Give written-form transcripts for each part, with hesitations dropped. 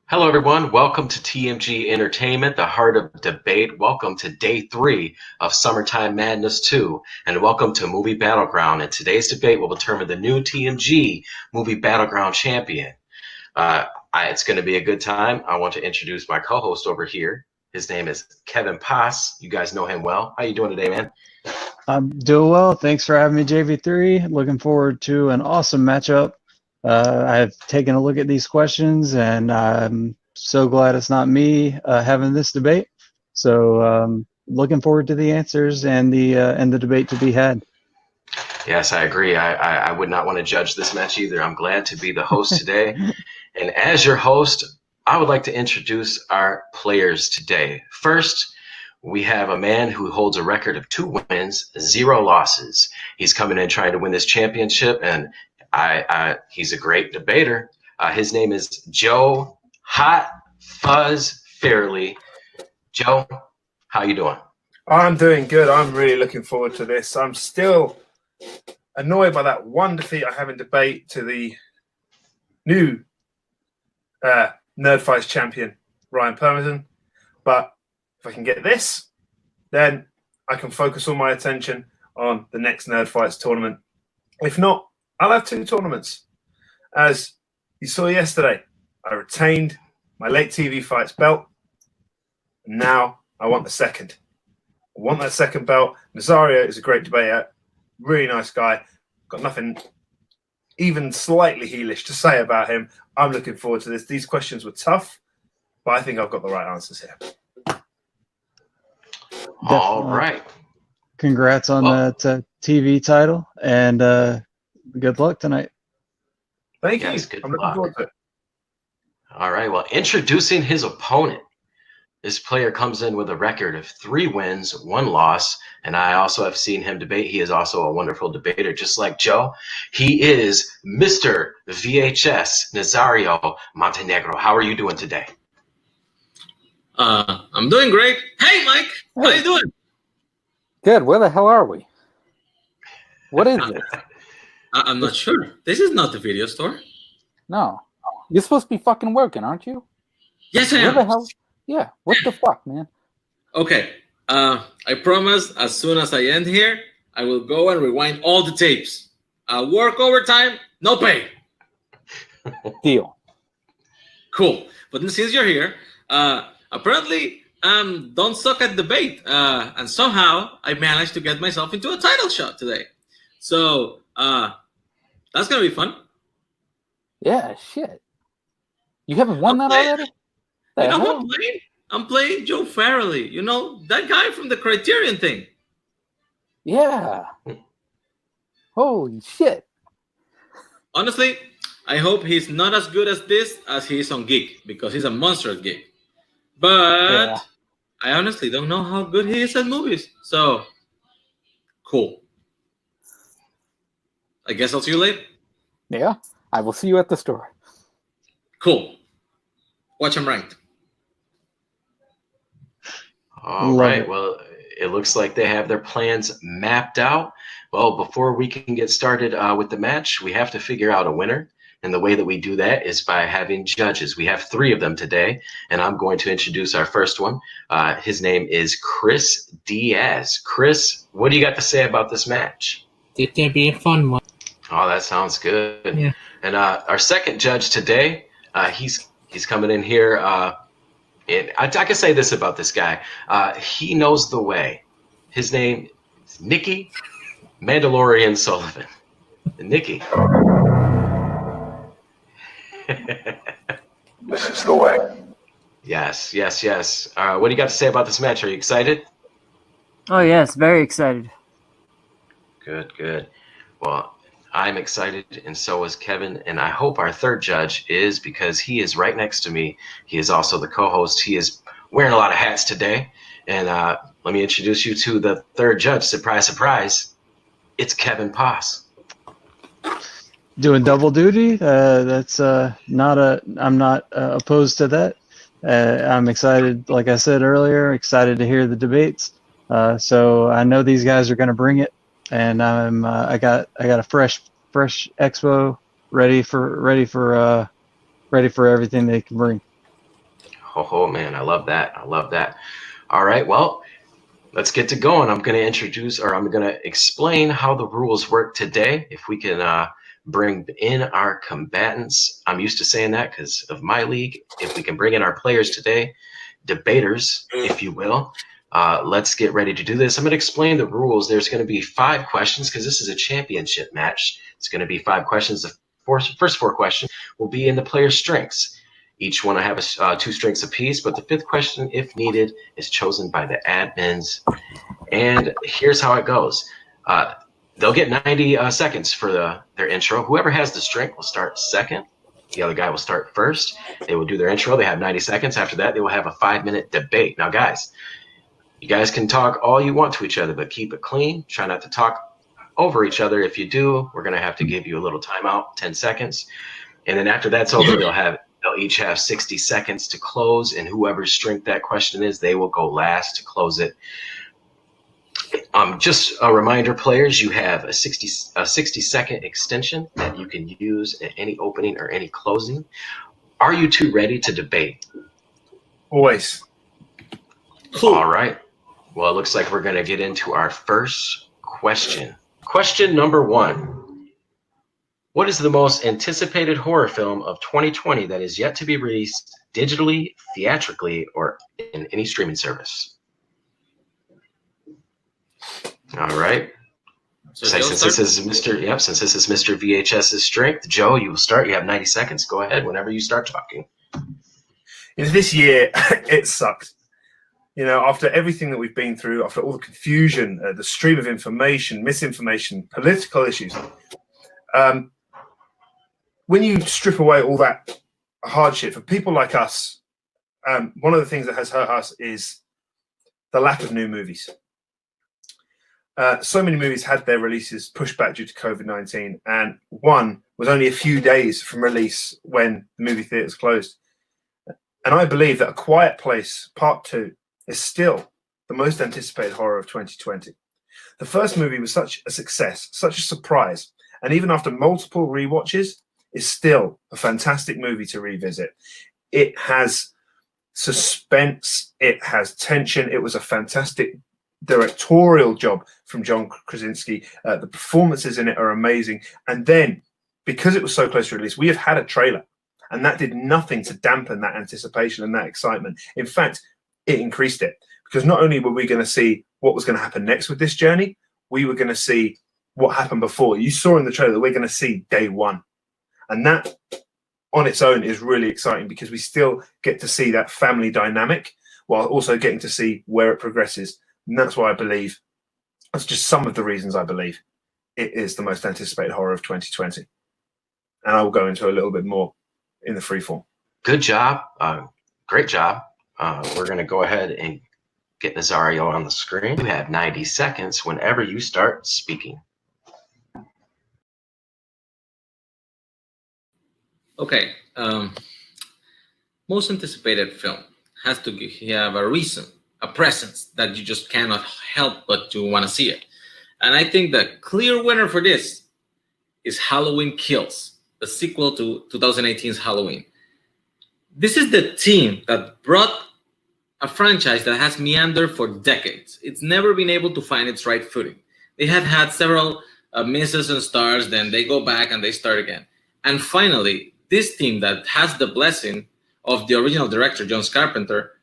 Hello, everyone. Welcome to TMG Entertainment, the heart of debate. Welcome to day 3 of Summertime Madness 2, and welcome to Movie Battleground. And today's debate will determine the new TMG Movie Battleground champion. It's going to be a good time. I want to introduce my co-host over here. His name is Kevin Pass. You guys know him well. How you doing today, man? I'm doing well. Thanks for having me, JV3. Looking forward to an awesome matchup. I've taken a look at these questions, and I'm so glad it's not me having this debate. So looking forward to the answers and the debate to be had. Yes, I agree. I would not want to judge this match either. I'm glad to be the host today. And as your host, I would like to introduce our players today. First, we have a man who holds a record of 2 wins, 0 losses. He's coming in trying to win this championship, and he's a great debater. His name is Joe Hot Fuzz Farrelly. Joe, how you doing? I'm doing good. I'm really looking forward to this. I'm still annoyed by that one defeat I have in debate to the new Nerd Fights champion, Ryan Permerton. But if I can get this, then I can focus all my attention on the next Nerd Fights tournament. If not, I'll have 2 tournaments. As you saw yesterday, I retained my late TV fights belt. And now I want the second. I want that second belt. Nazario is a great debater. Really nice guy. Got nothing even slightly heelish to say about him. I'm looking forward to this. These questions were tough, but I think I've got the right answers here. All right. Congrats on that TV title, and good luck tonight. Thank Yes, you. good I'm looking luck. forward to it. All right. Well, introducing his opponent. This player comes in with a record of 3 wins, 1 loss, and I also have seen him debate. He is also a wonderful debater, just like Joe. He is Mr. VHS Nazario Montenegro. How are you doing today? I'm doing great. Hey, Mike, how you doing? Good. Where the hell are we? What is it? I'm not sure. This is not the video store. No. You're supposed to be fucking working, aren't you? Yes, I Where am. the hell? Yeah. What the fuck, man? Okay. I promise as soon as I end here, I will go and rewind all the tapes. I'll work overtime, no pay. Deal. Cool. But since you're here, apparently don't suck at debate. And somehow I managed to get myself into a title shot today. So that's going to be fun. Yeah, shit. You haven't won that already? You know who I'm playing? I'm playing Joe Farrelly. You know, that guy from the Criterion thing. Yeah. Holy shit. Honestly, I hope he's not as good as this as he is on Geek, because he's a monster at Geek. But yeah. I honestly don't know how good he is at movies. So, cool. I guess I'll see you later. Yeah, I will see you at the store. Cool. Watch him ranked. All right. Well, it looks like they have their plans mapped out. Well, before we can get started with the match, we have to figure out a winner. And the way that we do that is by having judges. We have 3 of them today, and I'm going to introduce our first one. His name is Chris Diaz. Chris, what do you got to say about this match? It's going to be a fun one. Oh, that sounds good. Yeah. And our second judge today, he's coming in here. And I can say this about this guy. He knows the way. His name is Nicky Mandalorian Sullivan. Nicky. This is the way. Yes. What do you got to say about this match? Are you excited? Oh, yes, very excited. Good. Well, I'm excited, and so is Kevin, and I hope our third judge is, because he is right next to me. He is also the co-host. He is wearing a lot of hats today, and let me introduce you to the third judge. Surprise, surprise. It's Kevin Pass. Doing double duty. That's I'm not opposed to that. I'm excited, like I said earlier, excited to hear the debates. So I know these guys are going to bring it, and I got a fresh expo ready for everything they can bring. Oh man, I love that. I love that. All right, well, let's get to going. I'm going to explain how the rules work today. If we can bring in our combatants, I'm used to saying that because of my league. If we can bring in our players today, debaters, if you will, let's get ready to do this. I'm going to explain the rules. There's going to be 5 questions because this is a championship match. It's going to be 5 questions. The first 4 questions will be in the player's strengths. Each one will have 2 strengths apiece, but the 5th question, if needed, is chosen by the admins. And here's how it goes. They'll get 90 seconds for their intro. Whoever has the strength will start second. The other guy will start first. They will do their intro. They have 90 seconds. After that, they will have a 5-minute debate. Now, guys, you guys can talk all you want to each other, but keep it clean. Try not to talk over each other. If you do, we're going to have to give you a little timeout, 10 seconds. And then after that's over, they'll each have 60 seconds to close, and whoever's strength that question is, they will go last to close it. Just a reminder, players, you have a 60-second extension that you can use at any opening or any closing. Are you 2 ready to debate? Always. Cool. All right. Well, it looks like we're going to get into our first question. Question number 1. What is the most anticipated horror film of 2020 that is yet to be released digitally, theatrically, or in any streaming service? All right. So Since this is Mr. VHS's strength, Joe, you will start. You have 90 seconds. Go ahead whenever you start talking. This year, it sucked. You know, after everything that we've been through, after all the confusion, the stream of information, misinformation, political issues, when you strip away all that hardship for people like us, one of the things that has hurt us is the lack of new movies. So many movies had their releases pushed back due to COVID-19, and one was only a few days from release when the movie theaters closed. And I believe that A Quiet Place Part 2 is still the most anticipated horror of 2020. The first movie was such a success, such a surprise, and even after multiple rewatches, is still a fantastic movie to revisit. It has suspense, it has tension, it was a fantastic directorial job from John Krasinski. The performances in it are amazing. And then, because it was so close to release, we have had a trailer, and that did nothing to dampen that anticipation and that excitement. In fact, it increased it, because not only were we going to see what was going to happen next with this journey, we were going to see what happened before. You saw in the trailer that we're going to see day 1. And that on its own is really exciting, because we still get to see that family dynamic while also getting to see where it progresses. And that's why I believe, that's just some of the reasons I believe it is the most anticipated horror of 2020. And I will go into a little bit more in the freeform. Good job. Great job. We're going to go ahead and get Nazario on the screen. You have 90 seconds whenever you start speaking. Okay. Most anticipated film has to have a reason, a presence that you just cannot help but to want to see it. And I think the clear winner for this is Halloween Kills, the sequel to 2018's Halloween. This is the team that brought a franchise that has meandered for decades. It's never been able to find its right footing. They had several misses and stars, then they go back and they start again. And finally, this team that has the blessing of the original director, John Carpenter,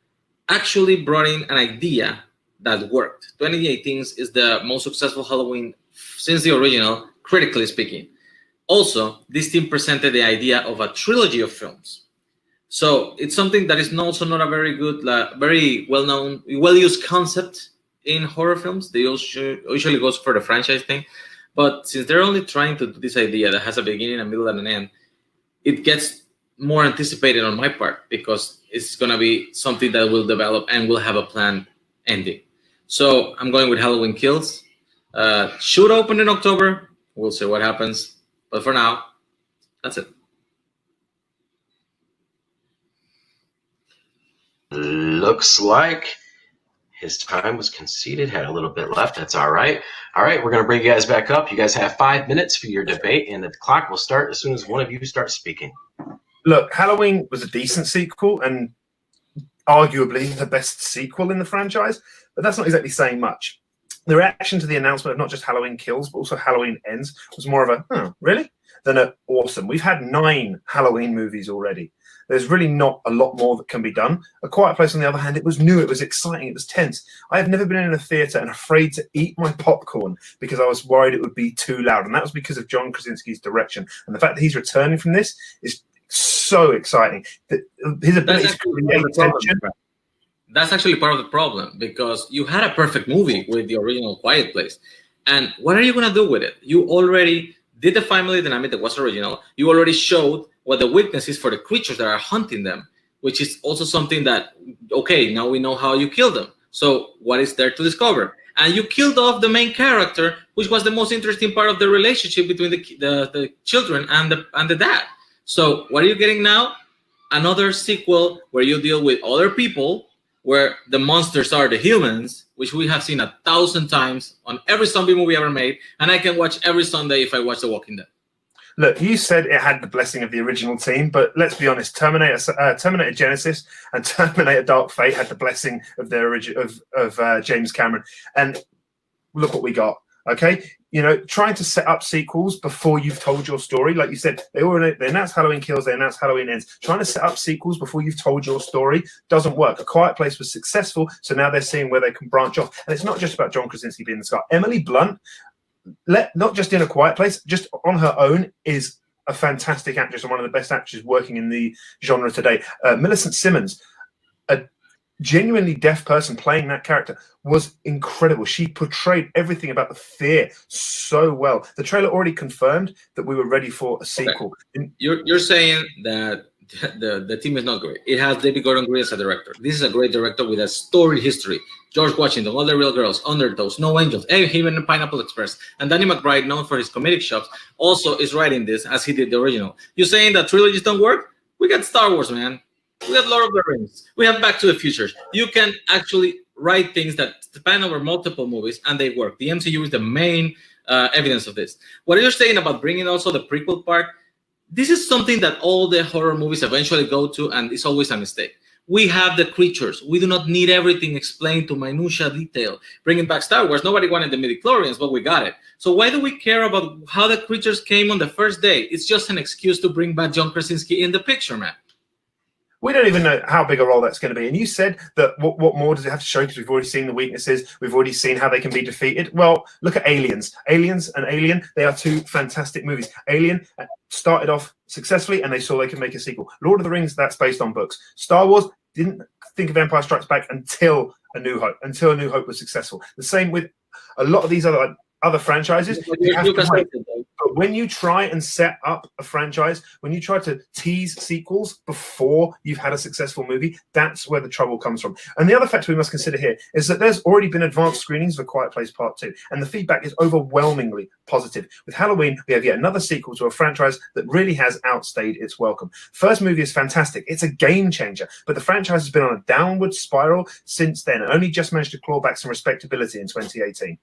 actually brought in an idea that worked. 2018 is the most successful Halloween since the original, critically speaking. Also, this team presented the idea of a trilogy of films. So it's something that is also not a very good, very well-known, well-used concept in horror films. They usually goes for the franchise thing. But since they're only trying to do this idea that has a beginning, a middle, and an end, it gets more anticipated on my part, because it's going to be something that will develop and will have a planned ending. So I'm going with Halloween Kills. Should open in October. We'll see what happens. But for now, that's it. Looks like his time was conceded, had a little bit left. That's all right. All right, we're going to bring you guys back up. You guys have 5 minutes for your debate, and the clock will start as soon as one of you starts speaking. Look, Halloween was a decent sequel, and arguably the best sequel in the franchise, but that's not exactly saying much. The reaction to the announcement of not just Halloween Kills, but also Halloween Ends was more of a, oh, really? Than a, awesome. We've had 9 Halloween movies already. There's really not a lot more that can be done. A Quiet Place, on the other hand, it was new, it was exciting, it was tense. I have never been in a theatre and afraid to eat my popcorn because I was worried it would be too loud. And that was because of John Krasinski's direction. And the fact that he's returning from this is so exciting. His ability to create tension. That's actually part of the problem, because you had a perfect movie with the original Quiet Place. And what are you going to do with it? You already did the family dynamic that was original. You already showed what the weakness is for the creatures that are hunting them, which is also something that, okay, now we know how you kill them. So what is there to discover? And you killed off the main character, which was the most interesting part of the relationship between the children and the dad. So what are you getting now? Another sequel where you deal with other people, where the monsters are the humans, which we have seen 1,000 times on every zombie movie ever made, and I can watch every Sunday if I watch The Walking Dead. Look, you said it had the blessing of the original team, but let's be honest, Terminator Genesis and Terminator Dark Fate had the blessing of their of James Cameron. And look what we got, okay? You know, trying to set up sequels before you've told your story. Like you said, they announced Halloween Kills, they announced Halloween Ends. Trying to set up sequels before you've told your story doesn't work. A Quiet Place was successful, so now they're seeing where they can branch off. And it's not just about John Krasinski being the star. Emily Blunt, not just in A Quiet Place, just on her own, is a fantastic actress and one of the best actors working in the genre today. Millicent Simmons, a genuinely deaf person playing that character, was incredible. She portrayed everything about the fear so well. The trailer already confirmed that we were ready for a sequel. Okay. You're saying that the team is not great. It has David Gordon Green as a director. This is a great director with a storied history. George Washington, All the Real Girls, Undertow, No Angels, even Pineapple Express. And Danny McBride, known for his comedic shows, also is writing this as he did the original. You're saying that trilogies don't work? We got Star Wars, man. We got Lord of the Rings. We have Back to the Future. You can actually write things that span over multiple movies, and they work. The MCU is the main evidence of this. What you're saying about bringing also the prequel part, this is something that all the horror movies eventually go to, and it's always a mistake. We have the creatures. We do not need everything explained to minutia detail. Bringing back Star Wars, nobody wanted the midichlorians, but we got it. So why do we care about how the creatures came on the first day? It's just an excuse to bring back John Krasinski in the picture, man. We don't even know how big a role that's going to be. And you said that what more does it have to show? Because we've already seen the weaknesses. We've already seen how they can be defeated. Well, look at Aliens. Aliens and Alien, they are 2 fantastic movies. Alien started off successfully, and they saw they could make a sequel. Lord of the Rings, that's based on books. Star Wars didn't think of Empire Strikes Back until A New Hope was successful. The same with a lot of these other franchises. But when you try and set up a franchise, when you try to tease sequels before you've had a successful movie, that's where the trouble comes from. And the other factor we must consider here is that there's already been advanced screenings for Quiet Place Part 2, and the feedback is overwhelmingly positive. With Halloween, we have yet another sequel to a franchise that really has outstayed its welcome. First movie is fantastic. It's a game changer, but the franchise has been on a downward spiral since then, and only just managed to claw back some respectability in 2018.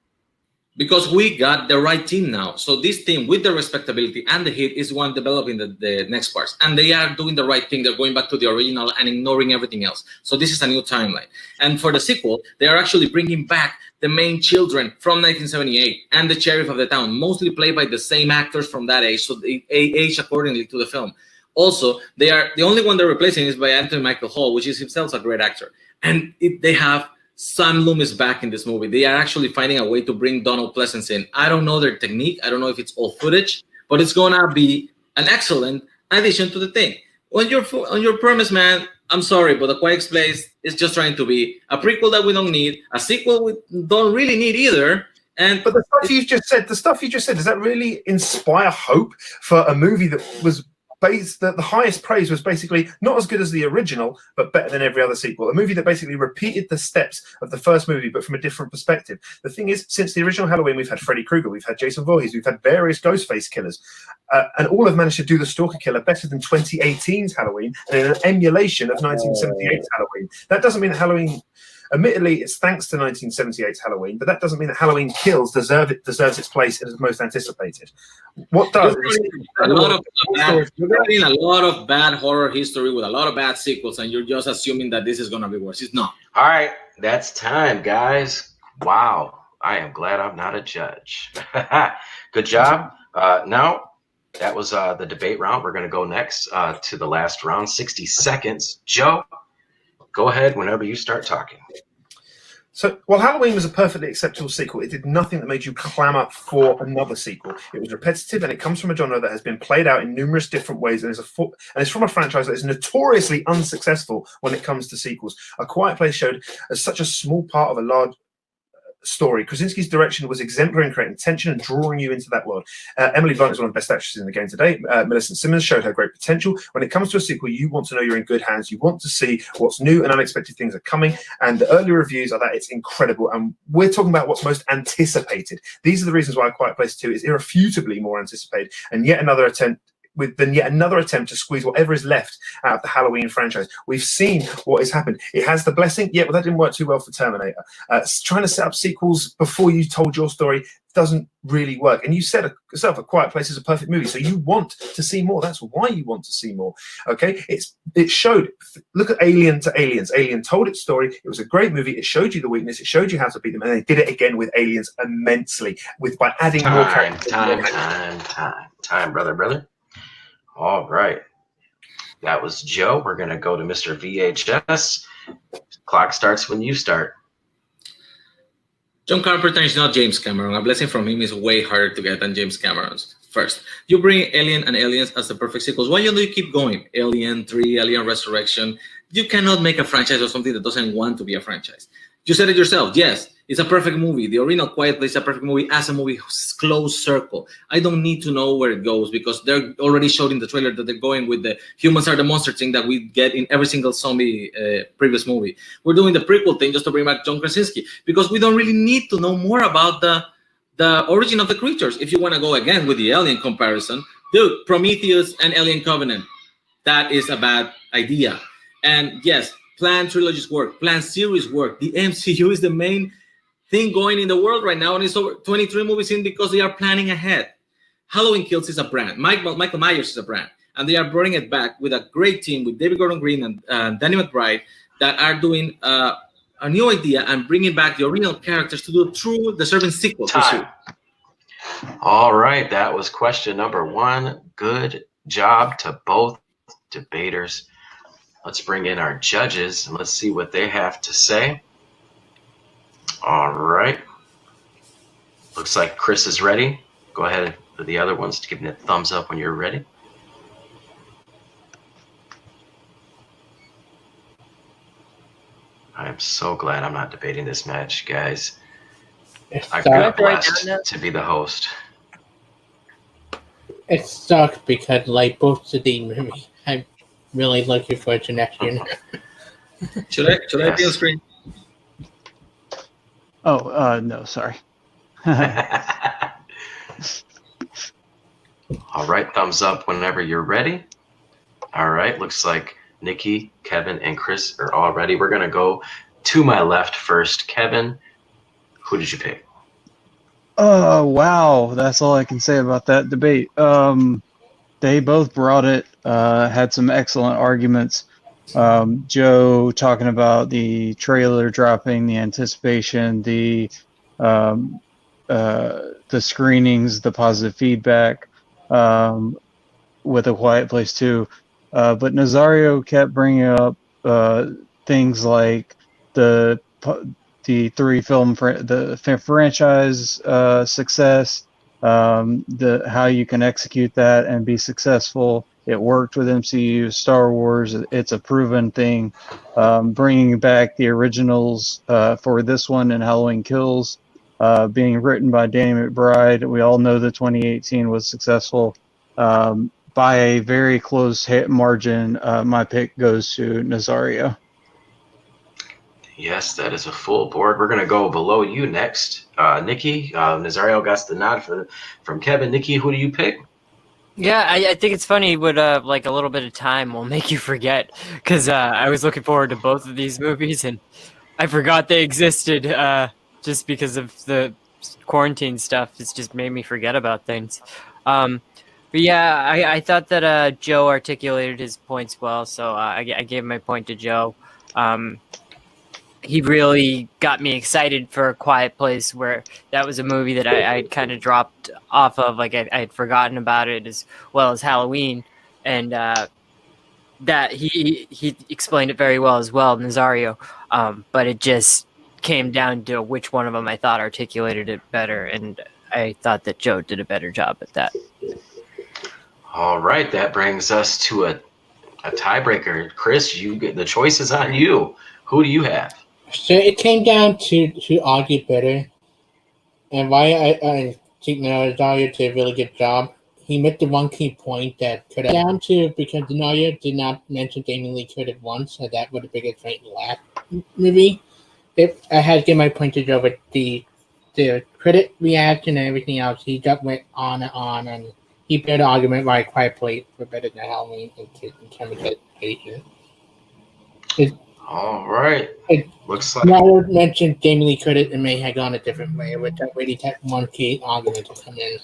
Because we got the right team now. So this team with the respectability and the hit is one developing the next parts. And they are doing the right thing. They're going back to the original and ignoring everything else. So this is a new timeline. And for the sequel, they are actually bringing back the main children from 1978 and the sheriff of the town, mostly played by the same actors from that age. So they age accordingly to the film. Also, they are the only one they're replacing is by Anthony Michael Hall, which is himself a great actor. And they have Sam Loomis back in this movie. They are actually finding a way to bring Donald Pleasence in. I don't know their technique. I don't know if it's all footage, but it's gonna be an excellent addition to the thing. On your premise, man, I'm sorry, but The Quiet Place is just trying to be a prequel that we don't need, a sequel we don't really need either. But the stuff you just said, does that really inspire hope for a movie that was the highest praise was basically not as good as the original, but better than every other sequel. A movie that basically repeated the steps of the first movie, but from a different perspective. The thing is, since the original Halloween, we've had Freddy Krueger, we've had Jason Voorhees, we've had various Ghostface killers, and all have managed to do the Stalker Killer better than 2018's Halloween and in an emulation of 1978's Halloween. That doesn't mean that Halloween Admittedly, it's thanks to 1978's Halloween, but that doesn't mean that Halloween Kills deserves its place as most anticipated. What does is a lot of bad horror history with a lot of bad sequels, and you're just assuming that this is going to be worse. It's not. All right, that's time, guys. Wow, I am glad I'm not a judge. Good job. Now, that was the debate round. We're going to go next to the last round, 60 seconds. Joe, go ahead whenever you start talking. So, while Halloween was a perfectly acceptable sequel, it did nothing that made you clamor for another sequel. It was repetitive, and it comes from a genre that has been played out in numerous different ways, and it's from a franchise that is notoriously unsuccessful when it comes to sequels. A Quiet Place showed as such a small part of a large story. Krasinski's direction was exemplary in creating tension and drawing you into that world. Emily Blunt is one of the best actresses in the game today. Millicent Simmons showed her great potential. When it comes to a sequel, you want to know you're in good hands. You want to see what's new and unexpected things are coming. And the early reviews are that it's incredible. And we're talking about what's most anticipated. These are the reasons why A Quiet Place 2 is irrefutably more anticipated. And yet another attempt to squeeze whatever is left out of the Halloween franchise. We've seen what has happened. It has the blessing, but that didn't work too well for Terminator. Trying to set up sequels before you told your story doesn't really work. And you said yourself, A Quiet Place is a perfect movie, so you want to see more. That's why you want to see more. Okay, it showed. Look at Alien to Aliens. Alien told its story. It was a great movie. It showed you the weakness. It showed you how to beat them, and they did it again with Aliens immensely, by adding more characters. Time, brother. All right. That was Joe. We're going to go to Mr. VHS. Clock starts when you start. John Carpenter is not James Cameron. A blessing from him is way harder to get than James Cameron's. First, you bring Alien and Aliens as the perfect sequels. Why don't you keep going? Alien 3, Alien Resurrection. You cannot make a franchise of something that doesn't want to be a franchise. You said it yourself. Yes, it's a perfect movie. The original Quiet Place is a perfect movie as a movie closed circle. I don't need to know where it goes because they're already showed in the trailer that they're going with the humans are the monster thing that we get in every single zombie previous movie. We're doing the prequel thing just to bring back John Krasinski because we don't really need to know more about the origin of the creatures. If you want to go again with the Alien comparison, dude, Prometheus and Alien Covenant, that is a bad idea. And yes, planned trilogies work, planned series work. The MCU is the main thing going in the world right now, and it's over 23 movies in because they are planning ahead. Halloween Kills is a brand. Michael Myers is a brand, and they are bringing it back with a great team with David Gordon Green and Danny McBride that are doing a new idea and bringing back the original characters to do true deserving sequels. All right, that was question number 1. Good job to both debaters. Let's bring in our judges and let's see what they have to say. All right. Looks like Chris is ready. Go ahead for the other ones to give me a thumbs up when you're ready. I am so glad I'm not debating this match, guys. I feel blessed to be the host. It sucks because, like, both of the movies, I'm really looking forward to next year. Should I be on screen? Oh, no, sorry. All right, thumbs up whenever you're ready. All right, looks like Nikki, Kevin, and Chris are all ready. We're going to go to my left first. Kevin, who did you pick? Oh, wow. That's all I can say about that debate. They both brought it, had some excellent arguments. Joe talking about the trailer dropping, the anticipation, the screenings, the positive feedback with A Quiet Place 2. But Nazario kept bringing up things like the franchise success, how you can execute that and be successful. It worked with MCU, Star Wars. It's a proven thing. Bringing back the originals for this one and Halloween Kills, being written by Danny McBride. We all know that 2018 was successful. By a very close margin, my pick goes to Nazario. Yes, that is a full board. We're going to go below you next. Nikki, Nazario got the nod from Kevin. Nikki, who do you pick? Yeah, I think it's funny what like a little bit of time will make you forget because I was looking forward to both of these movies and I forgot they existed just because of the quarantine stuff. It's just made me forget about things. But yeah, I thought that Joe articulated his points well, so I gave my point to Joe. He really got me excited for A Quiet Place, where that was a movie that I'd kind of dropped off of. Like I'd forgotten about it, as well as Halloween, and that he explained it very well as well, Nazario. But it just came down to which one of them I thought articulated it better, and I thought that Joe did a better job at that. All right, that brings us to a tiebreaker. Chris, you get the choice is on you. Who do you have? So it came down to argue better, and why I think Nazario did a really good job. He made the one key point that could have down to because Nazario did not mention Damien Lee Curtis once, so that would have been a great last movie. If I had to give my point to Joe with the critic reaction and everything else, he just went on, and he built an argument why Quiet Place were better than Halloween in terms of education. All right. Looks like Now I would mention Jamie Lee Curtis and may have gone a different way, which I really took one key argument to come in.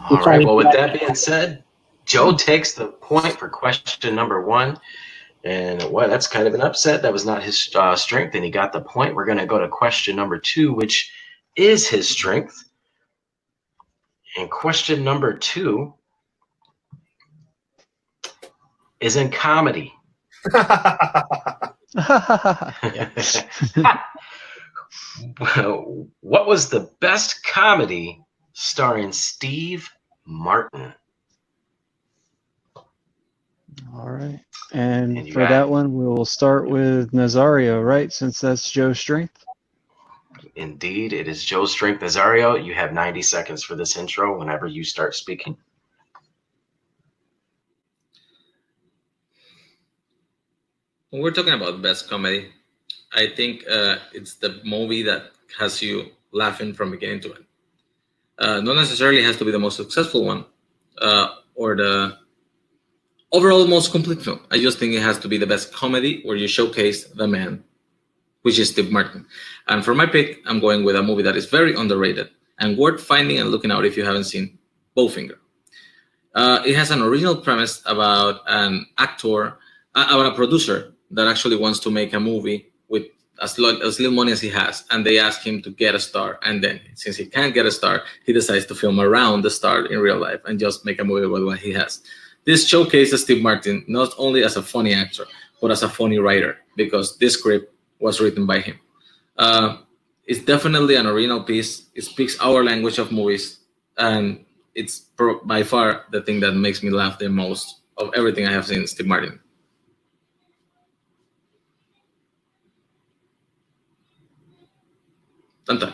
all right. Well, with that being said, Joe takes the point for question number 1. And well, that's kind of an upset. That was not his strength, and he got the point. We're going to go to question number 2, which is his strength. And question number 2 is in comedy. What was the best comedy starring Steve Martin? All right. And you for got that it. one, we will start with Nazario, right? Since that's Joe's strength. Indeed, it is Joe's strength. Nazario, you have 90 seconds for this intro whenever you start speaking. When we're talking about best comedy, I think it's the movie that has you laughing from beginning to end. Not necessarily has to be the most successful one or the overall most complete film. I just think it has to be the best comedy where you showcase the man, which is Steve Martin. And for my pick, I'm going with a movie that is very underrated and worth finding and looking out if you haven't seen Bowfinger. It has an original premise about an actor, about a producer that actually wants to make a movie with as little money as he has, and they ask him to get a star, and then since he can't get a star, he decides to film around the star in real life and just make a movie with what he has. This showcases Steve Martin not only as a funny actor, but as a funny writer, because this script was written by him. It's definitely an original piece. It speaks our language of movies, and it's by far the thing that makes me laugh the most of everything I have seen Steve Martin. Tanta.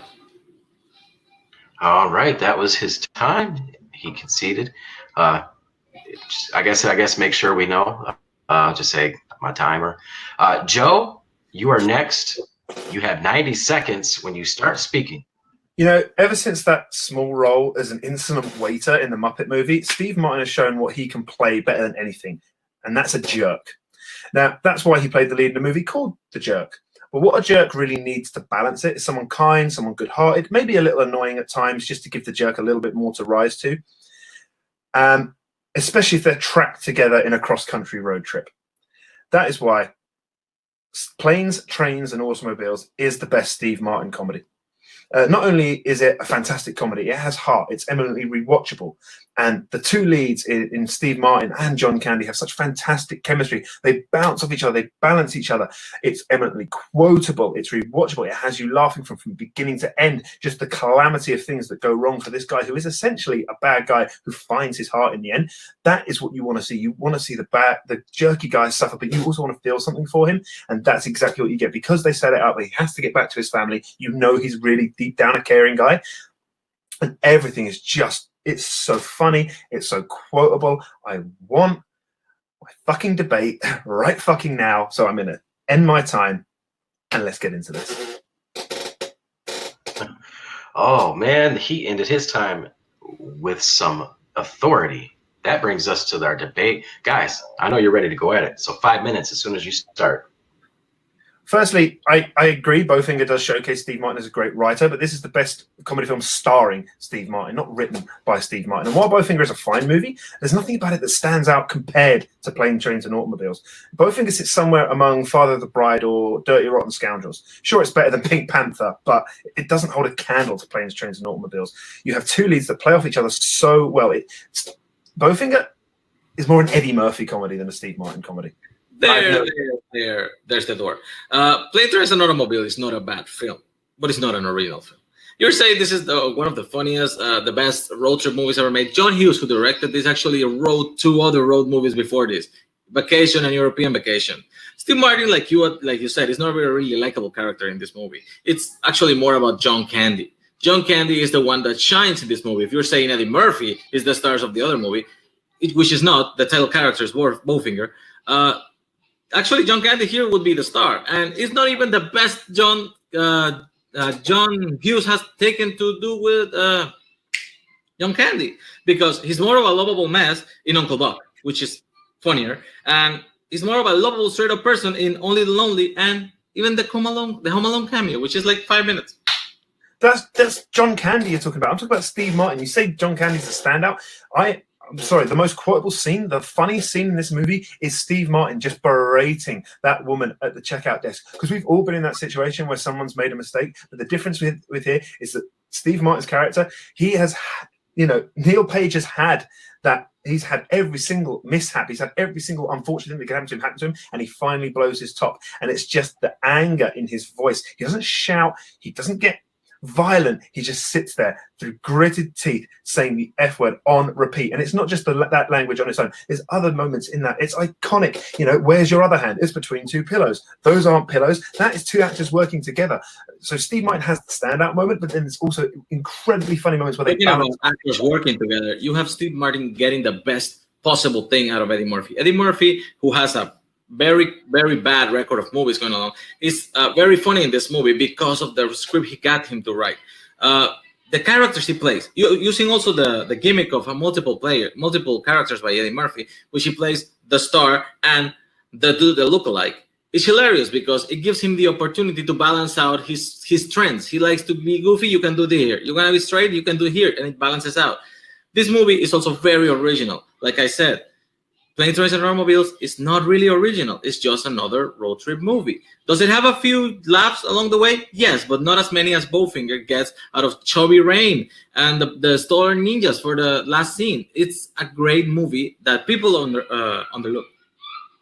All right, that was his time. He conceded. I guess make sure we know. Just say my timer. Joe, you are next. You have 90 seconds when you start speaking. You know, ever since that small role as an insolent waiter in the Muppet movie, Steve Martin has shown what he can play better than anything, and that's a jerk. Now, that's why he played the lead in a movie called The Jerk. But what a jerk really needs to balance it is someone kind, someone good-hearted, maybe a little annoying at times, just to give the jerk a little bit more to rise to. Especially if they're trapped together in a cross-country road trip. That is why Planes, Trains, and Automobiles is the best Steve Martin comedy. Not only is it a fantastic comedy, it has heart. It's eminently rewatchable. And the two leads in Steve Martin and John Candy have such fantastic chemistry. They bounce off each other. They balance each other. It's eminently quotable. It's rewatchable. It has you laughing from beginning to end. Just the calamity of things that go wrong for this guy who is essentially a bad guy who finds his heart in the end. That is what you want to see. You want to see the jerky guy suffer, but you also want to feel something for him. And that's exactly what you get. Because they set it up, he has to get back to his family. You know he's really deep down a caring guy. And everything is just, it's so funny. It's so quotable. I want my fucking debate right fucking now. So I'm going to end my time and let's get into this. Oh, man, he ended his time with some authority. That brings us to our debate. Guys, I know you're ready to go at it. So 5 minutes as soon as you start. Firstly, I agree. Bowfinger does showcase Steve Martin as a great writer, but this is the best comedy film starring Steve Martin, not written by Steve Martin. And while Bowfinger is a fine movie, there's nothing about it that stands out compared to Planes, Trains, and Automobiles. Bowfinger sits somewhere among Father of the Bride or Dirty Rotten Scoundrels. Sure, it's better than Pink Panther, but it doesn't hold a candle to Planes, Trains, and Automobiles. You have two leads that play off each other so well. Bowfinger is more an Eddie Murphy comedy than a Steve Martin comedy. There's the door. Planes, Trains, and Automobile is not a bad film, but it's not an original film. You're saying this is one of the funniest, the best road trip movies ever made. John Hughes, who directed this, actually wrote two other road movies before this, Vacation and European Vacation. Steve Martin, like you said, is not a really likable character in this movie. It's actually more about John Candy. John Candy is the one that shines in this movie. If you're saying Eddie Murphy is the stars of the other movie, which is not, the title character is Bowfinger. Actually, John Candy here would be the star, and it's not even the best John Hughes has taken to do with John Candy, because he's more of a lovable mess in Uncle Buck, which is funnier, and he's more of a lovable, straight-up person in Only the Lonely, and even the Home Alone cameo, which is like 5 minutes. That's John Candy you're talking about. I'm talking about Steve Martin. You say John Candy's a standout. I'm sorry, the most quotable scene, the funniest scene in this movie is Steve Martin just berating that woman at the checkout desk. Because we've all been in that situation where someone's made a mistake. But the difference with here is that Steve Martin's character, he has, Neil Page has had that. He's had every single mishap. He's had every single unfortunate thing that can happen to him. And he finally blows his top. And it's just the anger in his voice. He doesn't shout. He doesn't get violent. He just sits there through gritted teeth saying the F word on repeat. And it's not just that language on its own. There's other moments in that. It's iconic. Where's your other hand? It's between two pillows. Those aren't pillows. That is two actors working together. So Steve Martin has the standout moment, but then there's also incredibly funny moments where they balance actors working together. You have Steve Martin getting the best possible thing out of Eddie Murphy. Eddie Murphy, who has a very, very bad record of movies going along, is very funny in this movie because of the script he got him to write. The characters he plays, using also the gimmick of a multiple characters by Eddie Murphy, which he plays the star and the lookalike, is hilarious because it gives him the opportunity to balance out his trends. He likes to be goofy, you can do here. You're gonna be straight, you can do here, and it balances out. This movie is also very original. Like I said, Planes, Trains, and Automobiles is not really original. It's just another road trip movie. Does it have a few laughs along the way? Yes, but not as many as Bowfinger gets out of Chubby Rain and the Stolen Ninjas for the last scene. It's a great movie that people underlook.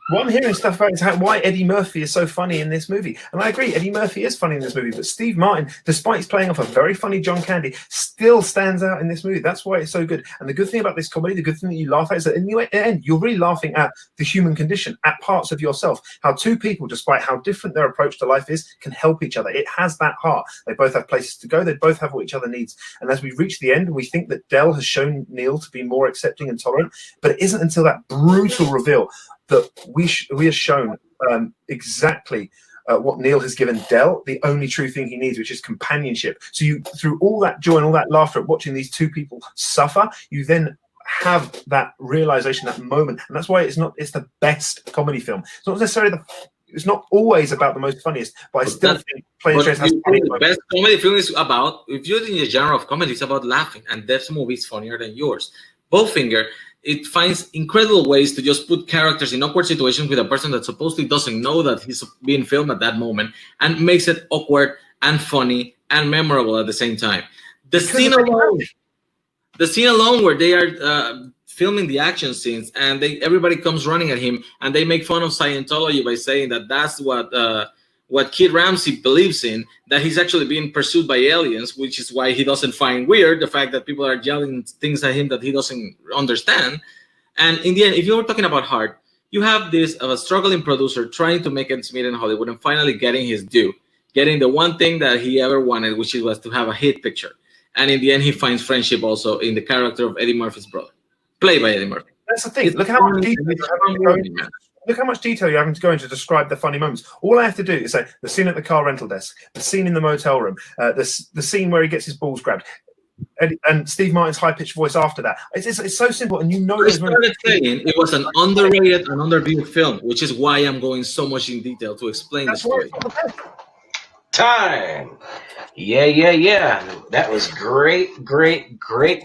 What I'm hearing stuff about is why Eddie Murphy is so funny in this movie. And I agree, Eddie Murphy is funny in this movie, but Steve Martin, despite he's playing off a very funny John Candy, still stands out in this movie. That's why it's so good. And the good thing about this comedy, the good thing that you laugh at is that in the end, you're really laughing at the human condition, at parts of yourself. How two people, despite how different their approach to life is, can help each other. It has that heart. They both have places to go. They both have what each other needs. And as we reach the end, we think that Del has shown Neil to be more accepting and tolerant, but it isn't until that brutal reveal that we are shown exactly what Neil has given Del, the only true thing he needs, which is companionship. So through all that joy and all that laughter at watching these two people suffer, you then have that realization, that moment. And that's why it's the best comedy film. It's not necessarily it's not always about the most funniest, but I still think Planes, Trains has funny moments. The best comedy film is about, if you're in the genre of comedy, it's about laughing, and this movie is funnier than yours. Bowfinger, it finds incredible ways to just put characters in awkward situations with a person that supposedly doesn't know that he's being filmed at that moment, and makes it awkward and funny and memorable at the same time. The scene alone where they are filming the action scenes and everybody comes running at him and they make fun of Scientology by saying that that's what Kid Ramsey believes in, that he's actually being pursued by aliens, which is why he doesn't find weird the fact that people are yelling things at him that he doesn't understand. And in the end, if you were talking about heart, you have this of a struggling producer trying to make ends meet in Hollywood and finally getting his due, getting the one thing that he ever wanted, which was to have a hit picture. And in the end, he finds friendship also in the character of Eddie Murphy's brother, played by Eddie Murphy. That's the thing. Look how much detail you're having to go into to describe the funny moments. All I have to do is say the scene at the car rental desk, the scene in the motel room, the scene where he gets his balls grabbed. and Steve Martin's high-pitched voice after that. It's so simple, and you know. I started saying it was an underrated and underviewed film, which is why I'm going so much in detail to explain the story. Time. Yeah. That was great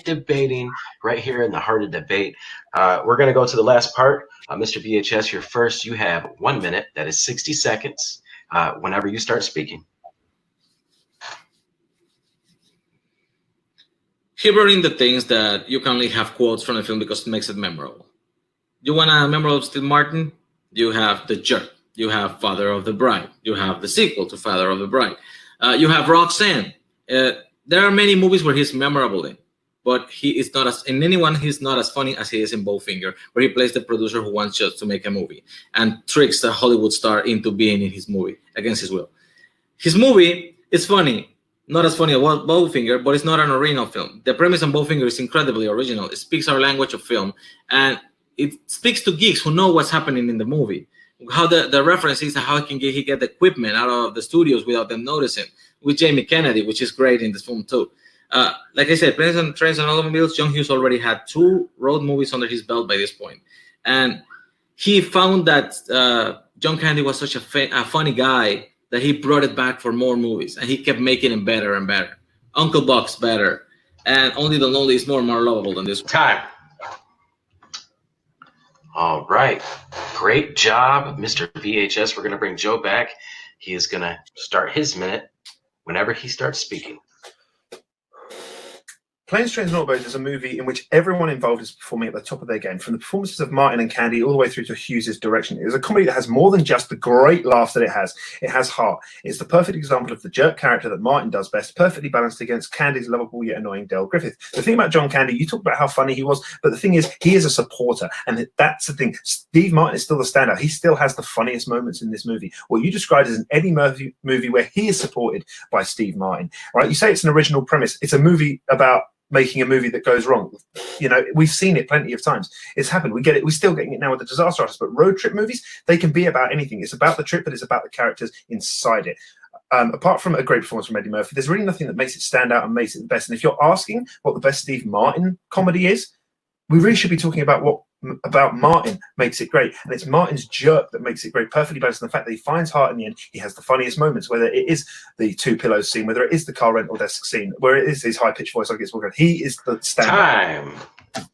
debating right here in the heart of debate. We're going to go to the last part. Mr. VHS, you're first. You have 1 minute. That is 60 seconds whenever you start speaking. Here are in the things that you can only have quotes from the film because it makes it memorable. You want a memorable Steve Martin? You have The Jerk. You have Father of the Bride. You have the sequel to Father of the Bride. You have Roxanne. There are many movies where he's memorable in, but he is not he's not as funny as he is in Bowfinger, where he plays the producer who wants just to make a movie and tricks the Hollywood star into being in his movie against his will. His movie is funny. Not as funny as Bowfinger, but it's not an original film. The premise on Bowfinger is incredibly original. It speaks our language of film, and it speaks to geeks who know what's happening in the movie. How the reference is how he get the equipment out of the studios without them noticing, with Jamie Kennedy, which is great in this film too. Like I said, Planes and Trains and Automobiles, John Hughes already had 2 road movies under his belt by this point. And he found that John Candy was such a funny guy that he brought it back for more movies, and he kept making it better and better. Uncle Buck's better, and Only the Lonely is more lovable than this one. Time. All right. Great job, Mr. VHS. We're going to bring Joe back. He is going to start his minute whenever he starts speaking. Planes, Trains and Automobiles is a movie in which everyone involved is performing at the top of their game, from the performances of Martin and Candy all the way through to Hughes' direction. It is a comedy that has more than just the great laughs that it has. It has heart. It's the perfect example of the jerk character that Martin does best, perfectly balanced against Candy's lovable yet annoying Dale Griffith. The thing about John Candy, you talk about how funny he was, but the thing is, he is a supporter, and that's the thing. Steve Martin is still the standout. He still has the funniest moments in this movie. What you described as an Eddie Murphy movie where he is supported by Steve Martin. Right? You say it's an original premise. It's a movie about making a movie that goes wrong. You know, we've seen it plenty of times. It's happened. We get it. We're still getting it now with the Disaster Artist. But road trip movies, they can be about anything. It's about the trip, but it's about the characters inside it. Apart from a great performance from Eddie Murphy, there's really nothing that makes it stand out and makes it the best. And if you're asking what the best Steve Martin comedy is, we really should be talking about what about Martin makes it great. And it's Martin's jerk that makes it great, perfectly balanced on the fact that he finds heart in the end. He has the funniest moments, whether it is the 2 pillows scene, whether it is the car rental desk scene, where it is his high-pitched voice. He is the standout.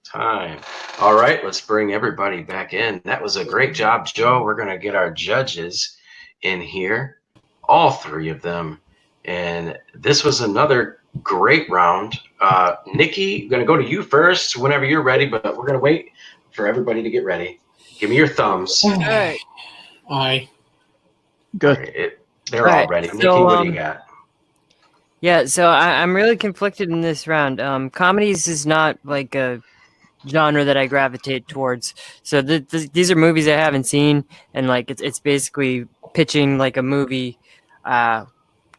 Time. All right, let's bring everybody back in. That was a great job, Joe. We're going to get our judges in here, all 3 of them. And this was another great round. Nikki, I'm going to go to you first whenever you're ready, but we're going to wait for everybody to get ready. Give me your thumbs. All right. Aye. Good. Right, they're all ready. Nikki, So, what do you got? Yeah, so I'm really conflicted in this round. Comedies is not like a genre that I gravitate towards. So these are movies I haven't seen, and like it's basically pitching like a movie to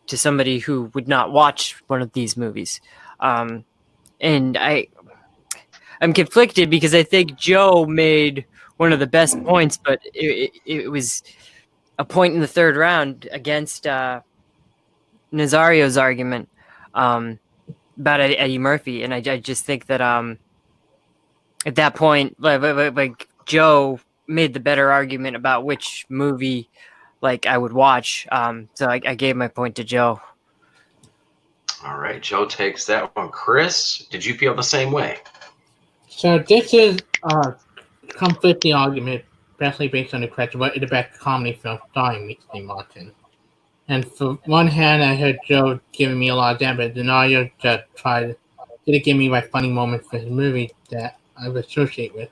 somebody who would not watch one of these movies. And I'm conflicted because I think Joe made one of the best points, but it was a point in the 3rd round against Nazario's argument about Eddie Murphy, and I just think that at that point, like Joe made the better argument about which movie like I would watch. So I gave my point to Joe. All right, Joe takes that one. Chris, did you feel the same way? So this is a conflicting argument, especially based on the question, what is the best comedy film starring Steve Martin? And for one hand, I heard Joe giving me a lot of that, but Nazario just didn't give me my funny moments for his movie that I would associate with.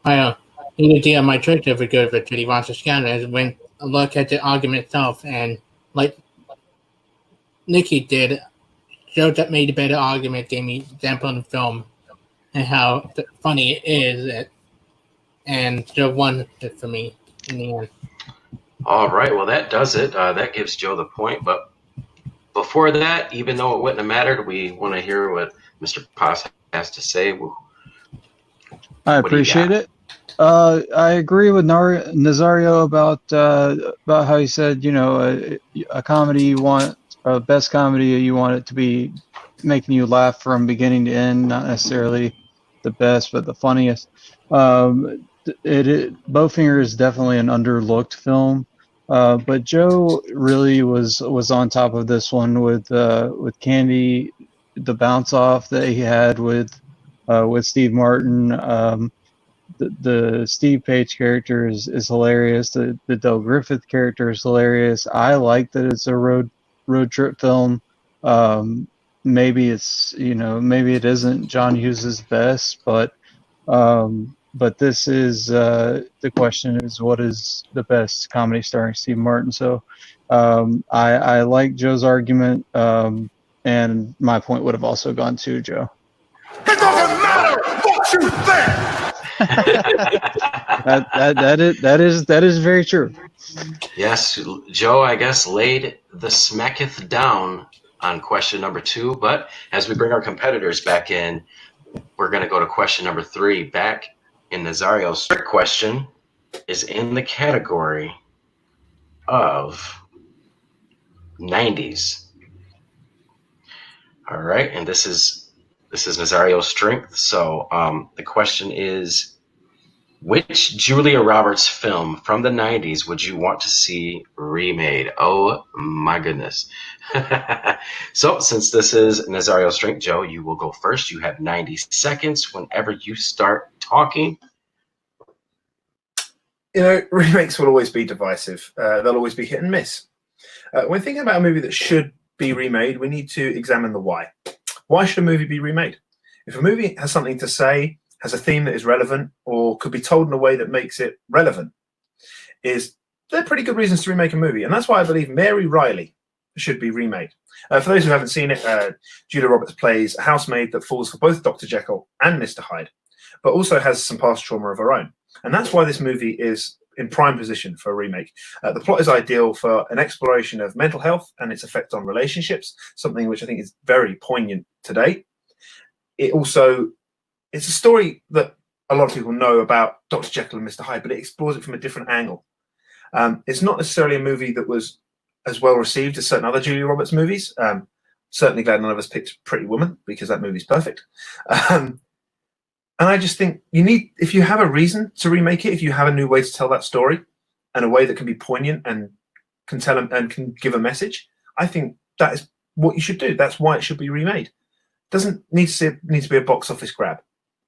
Neither did my choice ever go for Teddy Ross Scandal, as when I look at the argument itself, and like Nikki did, Joe that made a better argument, gave me example in the film and how funny it is, and Joe won it for me in the end. All right, well, that does it. That gives Joe the point. But before that, even though it wouldn't have mattered, we want to hear what Mr. Paz has to say. I appreciate it. I agree with Nazario about how he said, you know, a comedy you want, a best comedy, you want it to be making you laugh from beginning to end. Not necessarily the best, but the funniest. Bowfinger is definitely an underlooked film, but Joe really was on top of this one with Candy, the bounce off that he had with Steve Martin. The Steve Page character is hilarious. The Del Griffith character is hilarious. I like that it's a road trip film. Maybe it's maybe it isn't John Hughes's best, but this is the question is what is the best comedy starring Steve Martin? So I like Joe's argument, and my point would have also gone to Joe. It doesn't matter what you think. that is very true. Yes, Joe, I guess, laid the smacketh down on question number 2. But as we bring our competitors back in, we're going to go to question number 3. Back in Nazario's strict question is in the category of 90s. All right, and this is Nazario's strength. So the question is, which Julia Roberts film from the 90s would you want to see remade? Oh my goodness. So since this is Nazario's strength, Joe, you will go first. You have 90 seconds whenever you start talking. Remakes will always be divisive. They'll always be hit and miss. When thinking about a movie that should be remade, we need to examine the why. Why should a movie be remade? If a movie has something to say, has a theme that is relevant, or could be told in a way that makes it relevant, they're pretty good reasons to remake a movie. And that's why I believe Mary Riley should be remade. For those who haven't seen it, Julia Roberts plays a housemaid that falls for both Dr. Jekyll and Mr. Hyde, but also has some past trauma of her own. And that's why this movie is in prime position for a remake. The plot is ideal for an exploration of mental health and its effect on relationships, something which I think is very poignant today. It's a story that a lot of people know about Dr. Jekyll and Mr. Hyde, but it explores it from a different angle. It's not necessarily a movie that was as well received as certain other Julia Roberts movies. Certainly glad none of us picked Pretty Woman, because that movie's perfect. And I just think if you have a reason to remake it, if you have a new way to tell that story and a way that can be poignant and can tell and can give a message, I think that is what you should do. That's why it should be remade. It doesn't need to be a box office grab.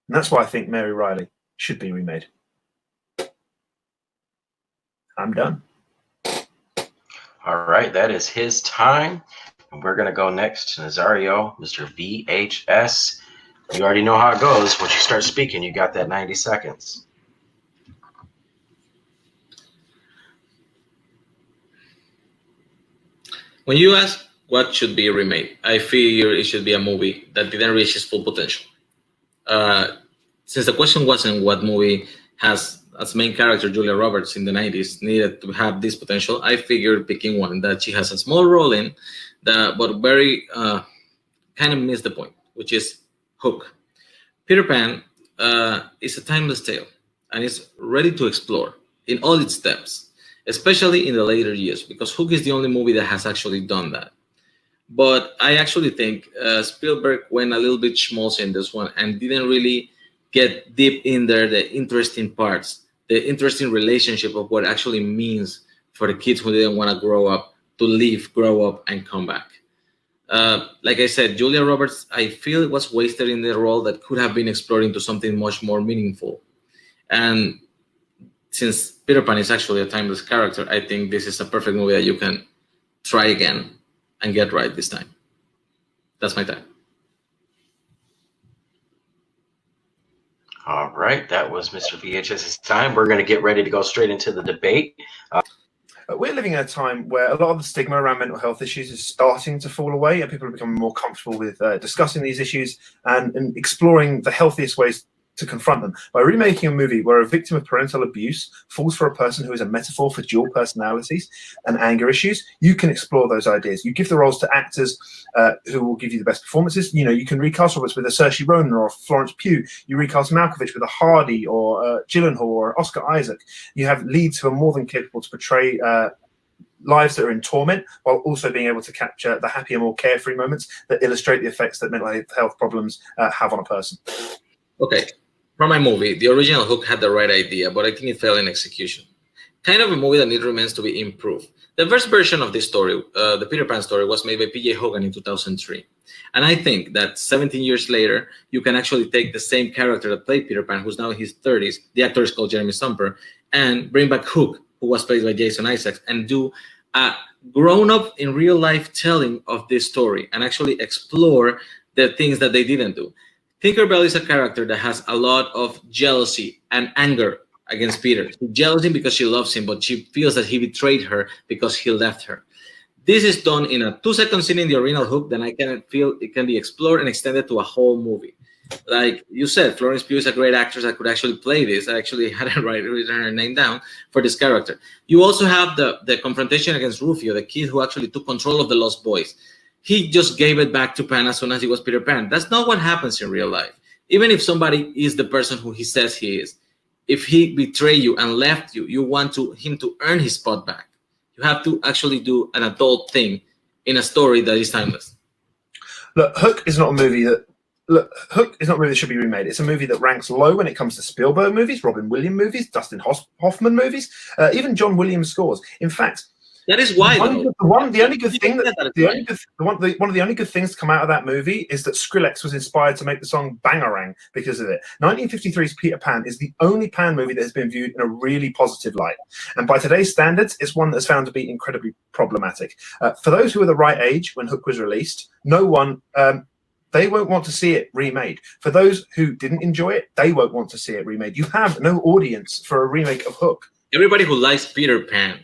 And that's why I think Mary Riley should be remade. I'm done. All right, that is his time. And we're going to go next to Nazario, Mr. VHS. You already know how it goes. Once you start speaking, you got that 90 seconds. When you ask what should be remade, I figure it should be a movie that didn't reach its full potential. Since the question wasn't what movie has as main character Julia Roberts in the 90s needed to have this potential, I figured picking one that she has a small role in, but very kind of missed the point, which is Hook. Peter Pan is a timeless tale, and it's ready to explore in all its depths, especially in the later years, because Hook is the only movie that has actually done that. But I actually think Spielberg went a little bit schmaltzy in this one and didn't really get deep in there, the interesting parts, the interesting relationship of what actually means for the kids who didn't want to grow up, to leave, grow up, and come back. Like I said, Julia Roberts, I feel it was wasted in the role that could have been explored into something much more meaningful. And since Peter Pan is actually a timeless character, I think this is a perfect movie that you can try again and get right this time. That's my time. All right, that was Mr. VHS's time. We're going to get ready to go straight into the debate. We're living in a time where a lot of the stigma around mental health issues is starting to fall away, and people are becoming more comfortable with discussing these issues and exploring the healthiest ways to confront them. By remaking a movie where a victim of parental abuse falls for a person who is a metaphor for dual personalities and anger issues, you can explore those ideas. You give the roles to actors who will give you the best performances. You can recast Roberts with a Saoirse Ronan or a Florence Pugh. You recast Malkovich with a Hardy or Gyllenhaal or Oscar Isaac. You have leads who are more than capable to portray lives that are in torment, while also being able to capture the happier, more carefree moments that illustrate the effects that mental health problems have on a person. Okay, from my movie, the original Hook had the right idea, but I think it failed in execution. Kind of a movie that remains to be improved. The first version of this story, the Peter Pan story, was made by P.J. Hogan in 2003. And I think that 17 years later, you can actually take the same character that played Peter Pan, who's now in his 30s, the actor is called Jeremy Sumper, and bring back Hook, who was played by Jason Isaacs, and do a grown-up in real-life telling of this story and actually explore the things that they didn't do. Tinkerbell is a character that has a lot of jealousy and anger against Peter. She's jealous him because she loves him, but she feels that he betrayed her because he left her. This is done in a 2-second scene in the original Hook, then I can feel it can be explored and extended to a whole movie. Like you said, Florence Pugh is a great actress that could actually play this. I actually had written her name down for this character. You also have the confrontation against Rufio, the kid who actually took control of the Lost Boys. He just gave it back to Pan as soon as he was Peter Pan. That's not what happens in real life. Even if somebody is the person who he says he is, if he betrayed you and left you, you want him to earn his spot back. You have to actually do an adult thing in a story that is timeless. Look, Hook is not a movie that should be remade. It's a movie that ranks low when it comes to Spielberg movies, Robin Williams movies, Dustin Hoffman movies, even John Williams scores. In fact, that is why one of the only good things to come out of that movie is that Skrillex was inspired to make the song Bangarang because of it. 1953's Peter Pan is the only Pan movie that has been viewed in a really positive light, and by today's standards, it's one that's found to be incredibly problematic. For those who are the right age when Hook was released, they won't want to see it remade. For those who didn't enjoy it, they won't want to see it remade. You have no audience for a remake of Hook. Everybody who likes Peter Pan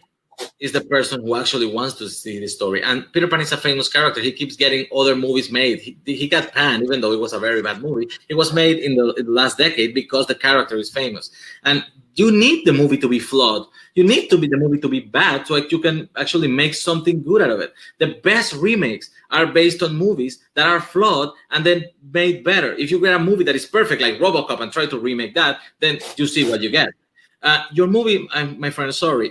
is the person who actually wants to see the story. And Peter Pan is a famous character. He keeps getting other movies made. He got Pan, even though it was a very bad movie. It was made in the last decade because the character is famous. And you need the movie to be flawed. You need the movie to be bad so that you can actually make something good out of it. The best remakes are based on movies that are flawed and then made better. If you get a movie that is perfect, like RoboCop, and try to remake that, then you see what you get. Your movie, my friend, sorry,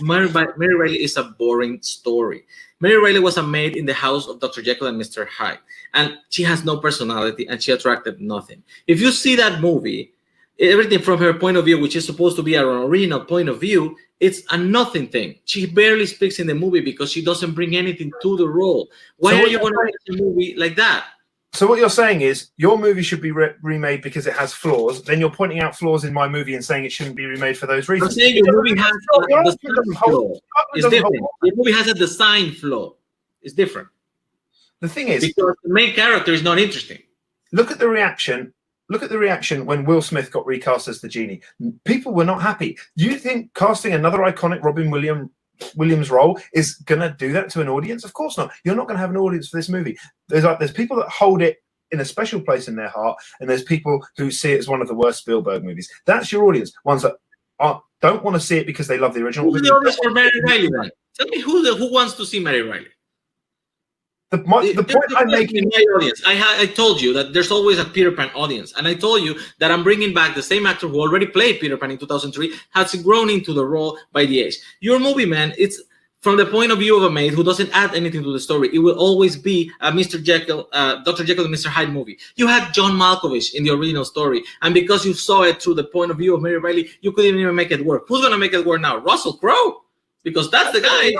Mary Riley is a boring story. Mary Riley was a maid in the house of Dr. Jekyll and Mr. Hyde, and she has no personality and she attracted nothing. If you see that movie, everything from her point of view, which is supposed to be an original point of view, it's a nothing thing. She barely speaks in the movie because she doesn't bring anything to the role. Why are you going to make a movie like that? So what you're saying is your movie should be remade because it has flaws. Then you're pointing out flaws in my movie and saying it shouldn't be remade for those reasons. I'm saying your movie has a design flaw. It's different. Your movie has a design flaw. It's different. The thing is, because the main character is not interesting. Look at the reaction. Look at the reaction when Will Smith got recast as the genie. People were not happy. Do you think casting another iconic Robin Williams role is going to do that to an audience? Of course not. You're not going to have an audience for this movie. There's people that hold it in a special place in their heart, and there's people who see it as one of the worst Spielberg movies. That's your audience. Ones that don't want to see it because they love the original. Who's the audience for Mary Riley then? Tell me who wants to see Mary Riley? The point I'm making, my audience. I told you that there's always a Peter Pan audience, and I told you that I'm bringing back the same actor who already played Peter Pan in 2003, has grown into the role by the age. Your movie, man, it's from the point of view of a maid who doesn't add anything to the story. It will always be a Dr. Jekyll and Mr. Hyde movie. You had John Malkovich in the original story, and because you saw it through the point of view of Mary Riley, you couldn't even make it work. Who's going to make it work now? Russell Crowe, because that's the guy.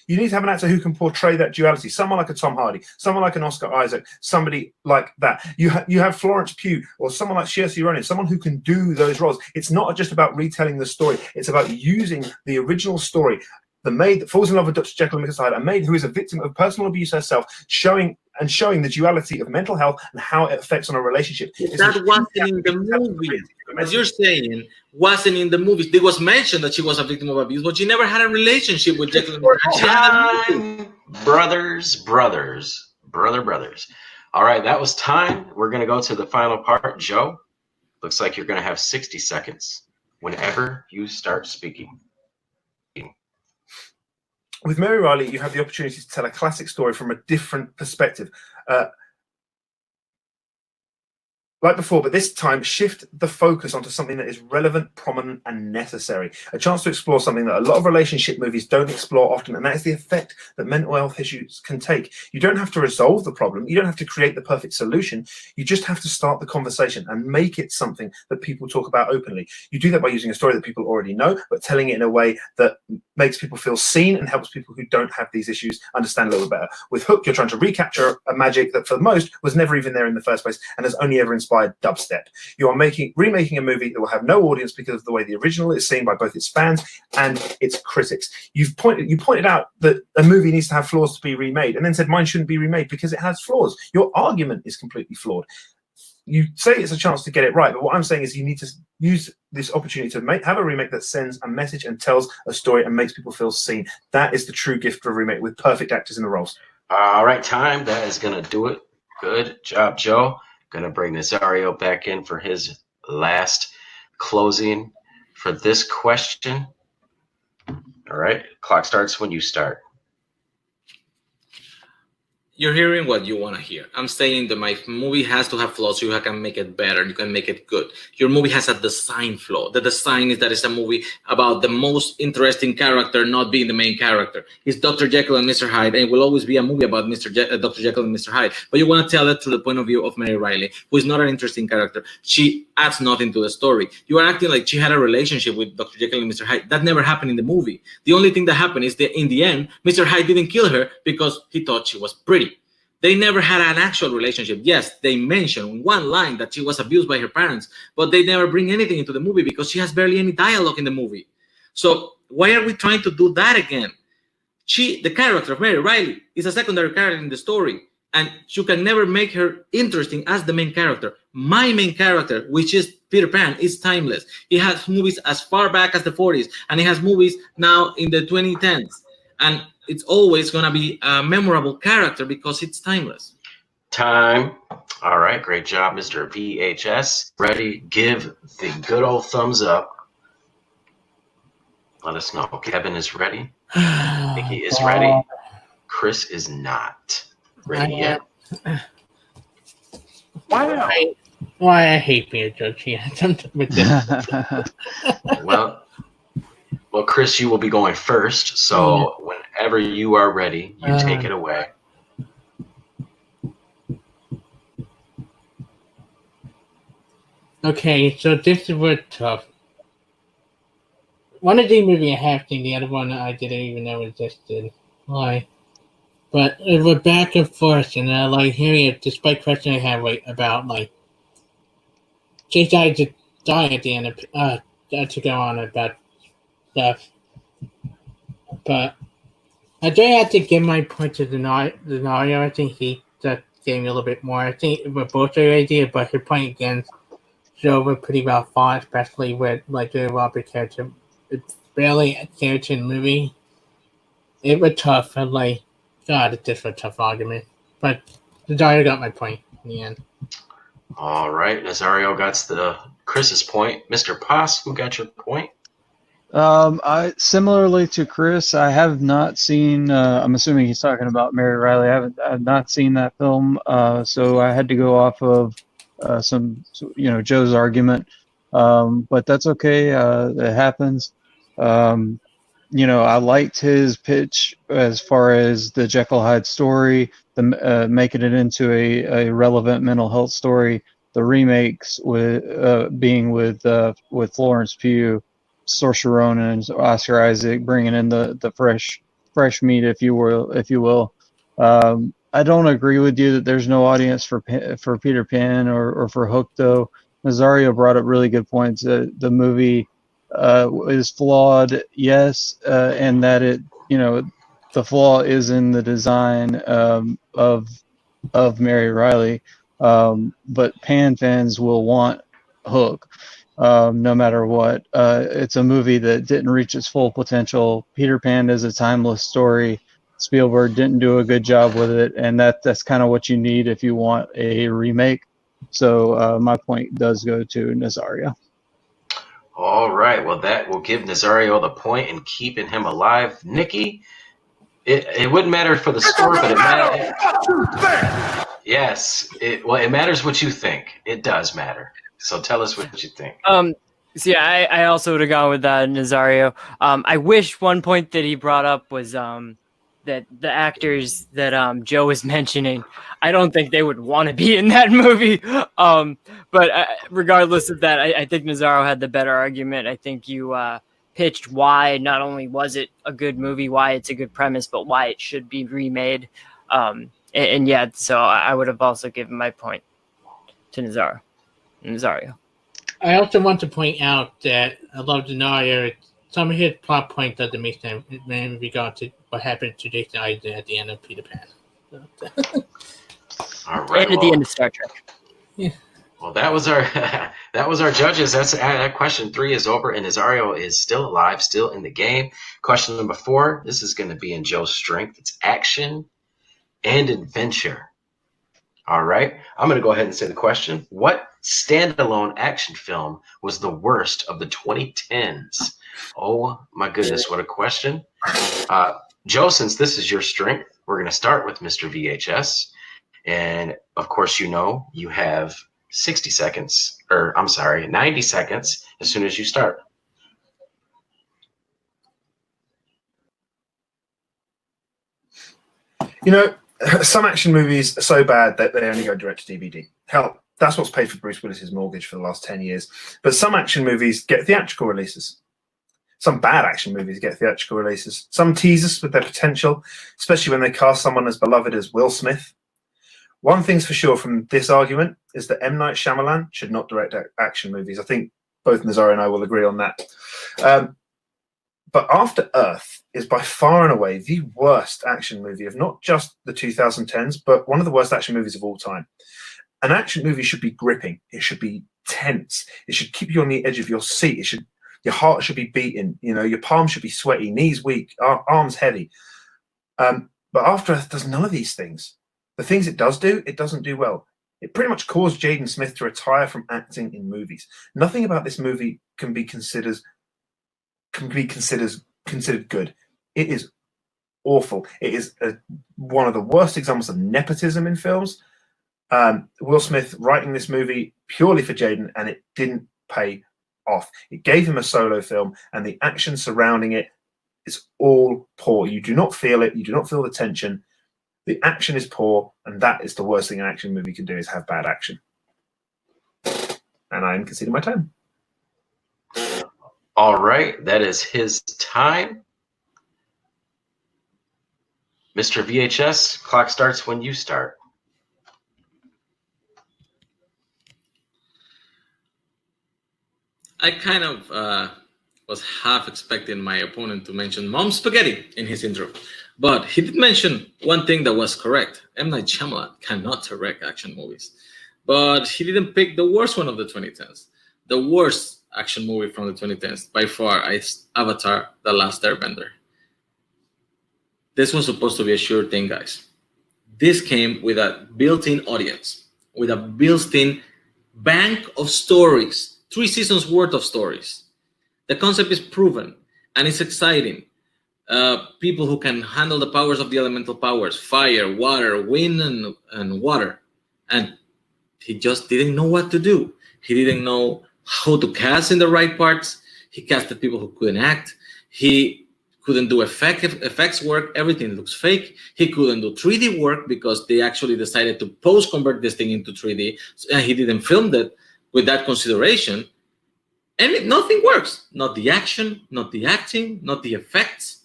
You need to have an actor who can portray that duality. Someone like a Tom Hardy, someone like an Oscar Isaac, somebody like that. You have Florence Pugh or someone like Saoirse Ronan, someone who can do those roles. It's not just about retelling the story. It's about using the original story. The maid that falls in love with Dr. Jekyll and Mr. Hyde, a maid who is a victim of personal abuse herself, showing the duality of mental health and how it affects on a relationship. That wasn't in the movie. As you're saying, wasn't in the movies. It was mentioned that she was a victim of abuse, but she never had a relationship with Jekyll and Mr. Hyde. Brothers. All right, that was time. We're going to go to the final part. Joe, looks like you're going to have 60 seconds whenever you start speaking. With Mary Riley, you have the opportunity to tell a classic story from a different perspective. like before, but this time shift the focus onto something that is relevant, prominent, and necessary. A chance to explore something that a lot of relationship movies don't explore often, and that is the effect that mental health issues can take. You don't have to resolve the problem. You don't have to create the perfect solution. You just have to start the conversation and make it something that people talk about openly. You do that by using a story that people already know, but telling it in a way that makes people feel seen and helps people who don't have these issues understand a little better. With Hook, you're trying to recapture a magic that for most was never even there in the first place and has only ever inspired dubstep. You are remaking a movie that will have no audience because of the way the original is seen by both its fans and its critics. You pointed out that a movie needs to have flaws to be remade, and then said mine shouldn't be remade because it has flaws. Your argument is completely flawed. You say it's a chance to get it right, but what I'm saying is you need to use this opportunity to have a remake that sends a message and tells a story and makes people feel seen. That is the true gift of a remake with perfect actors in the roles. All right, time. That is going to do it. Good job, Joe. Going to bring Nazario back in for his last closing for this question. All right, clock starts when you start. You're hearing what you want to hear. I'm saying that my movie has to have flaws so you can make it better. You can make it good. Your movie has a design flaw. The design is that it's a movie about the most interesting character not being the main character. It's Dr. Jekyll and Mr. Hyde, and it will always be a movie about Dr. Jekyll and Mr. Hyde. But you want to tell it through the point of view of Mary Riley, who is not an interesting character. She adds nothing to the story. You are acting like she had a relationship with Dr. Jekyll and Mr. Hyde. That never happened in the movie. The only thing that happened is that in the end, Mr. Hyde didn't kill her because he thought she was pretty. They never had an actual relationship. Yes, they mentioned one line that she was abused by her parents, but they never bring anything into the movie because she has barely any dialogue in the movie. So why are we trying to do that again? The character of Mary Riley, is a secondary character in the story, and you can never make her interesting as the main character. My main character, which is Peter Pan, is timeless. He has movies as far back as the 40s, and he has movies now in the 2010s. And it's always going to be a memorable character because it's timeless. Time. All right, great job, Mr. VHS. Ready? Give the good old thumbs up. Let us know. Kevin is ready. Nikki is ready. Chris is not ready yet. Why I hate being a judge here. Well, Chris, you will be going first. So whenever you are ready, you take it away. Okay, so this is where it's tough. One of the movies I have seen, the other one I didn't even know existed. Why? But it was back and forth, and I like hearing it, despite questions I had about she died at the end of to go on about stuff. But I do have to give my point to Nazario. I think he just gave me a little bit more. I think with both their ideas, but his point against Joe were pretty well thought, especially with the Robert character. It's barely a character in the movie. It was tough, and God, it's just a tough argument. But Nazario got my point in the end. All right, Nazario got Chris's point. Mr. Poss, who got your point? I similarly to Chris, I have not seen. I'm assuming he's talking about Mary Riley. I've not seen that film, so I had to go off of Joe's argument. But that's okay. It happens. I liked his pitch as far as the Jekyll Hyde story, making it into a relevant mental health story. The remakes being with Florence Pugh, Saoirse Ronan, Oscar Isaac, bringing in the fresh meat, if you will. I don't agree with you that there's no audience for Peter Pan or for Hook, though. Nazario brought up really good points. The movie is flawed, yes, and that the flaw is in the design of Mary Riley. But Pan fans will want Hook. No matter what. It's a movie that didn't reach its full potential. Peter Pan is a timeless story. Spielberg didn't do a good job with it, and that's kind of what you need if you want a remake. So my point does go to Nazario. All right, well, that will give Nazario the point and keeping him alive. Nikki, it wouldn't matter for the score, but it Yes. It matters what you think. It does matter. So tell us what you think. So yeah, I also would have gone with Nazario. I wish one point that he brought up was that the actors that Joe was mentioning, I don't think they would want to be in that movie. But regardless of that, I think Nazario had the better argument. I think you pitched why not only was it a good movie, why it's a good premise, but why it should be remade. And yeah, so I would have also given my point to Nazario. I also want to point out that I love Denario. Some of his plot points doesn't make sense in regard to what happened to Jason Isaac at the end of Peter Pan. All right. And at the end of Star Trek. Yeah. Well, that was our judges. That's question 3 is over, and Nazario is still alive, still in the game. Question number 4. This is going to be in Joe's strength. It's action and adventure. All right. I'm going to go ahead and say the question. What standalone action film was the worst of the 2010s? Oh, my goodness. What a question. Joe, since this is your strength, we're going to start with Mr. VHS. And, of course, you have 90 seconds as soon as you start. Some action movies are so bad that they only go direct to DVD. Hell, that's what's paid for Bruce Willis's mortgage for the last 10 years. But some action movies get theatrical releases. Some bad action movies get theatrical releases. Some tease us with their potential, especially when they cast someone as beloved as Will Smith. One thing's for sure from this argument is that M. Night Shyamalan should not direct action movies. I think both Nazario and I will agree on that. But After Earth is by far and away the worst action movie of not just the 2010s, but one of the worst action movies of all time. An action movie should be gripping. It should be tense. It should keep you on the edge of your seat. Your heart should be beating. Your palms should be sweaty, knees weak, arms heavy. But After Earth does none of these things. The things it does do, it doesn't do well. It pretty much caused Jaden Smith to retire from acting in movies. Nothing about this movie can be considered good. It is awful. It is one of the worst examples of nepotism in films. Will Smith writing this movie purely for Jaden, and it didn't pay off. It gave him a solo film, and the action surrounding it is all poor. You do not feel it. You do not feel the tension. The action is poor, and that is the worst thing an action movie can do, is have bad action. And I am conceding my time. All right, that is his time. Mr. VHS, clock starts when you start. I kind of was half expecting my opponent to mention Mom Spaghetti in his intro, but he did mention one thing that was correct. M. Night Shyamalan cannot direct action movies, but he didn't pick the worst one of the 2010s. The worst action movie from the 2010s by far is Avatar: The Last Airbender. This was supposed to be a sure thing, guys. This came with a built-in audience, with a built-in bank of stories, 3 seasons worth of stories. The concept is proven and it's exciting. People who can handle the powers of the elemental powers, fire, water, wind, and water. And he just didn't know what to do. He didn't know how to cast in the right parts. He casted people who couldn't act. He couldn't do effects work. Everything looks fake. He couldn't do 3D work because they actually decided to post-convert this thing into 3D. And he didn't film that with that consideration. And nothing works. Not the action, not the acting, not the effects.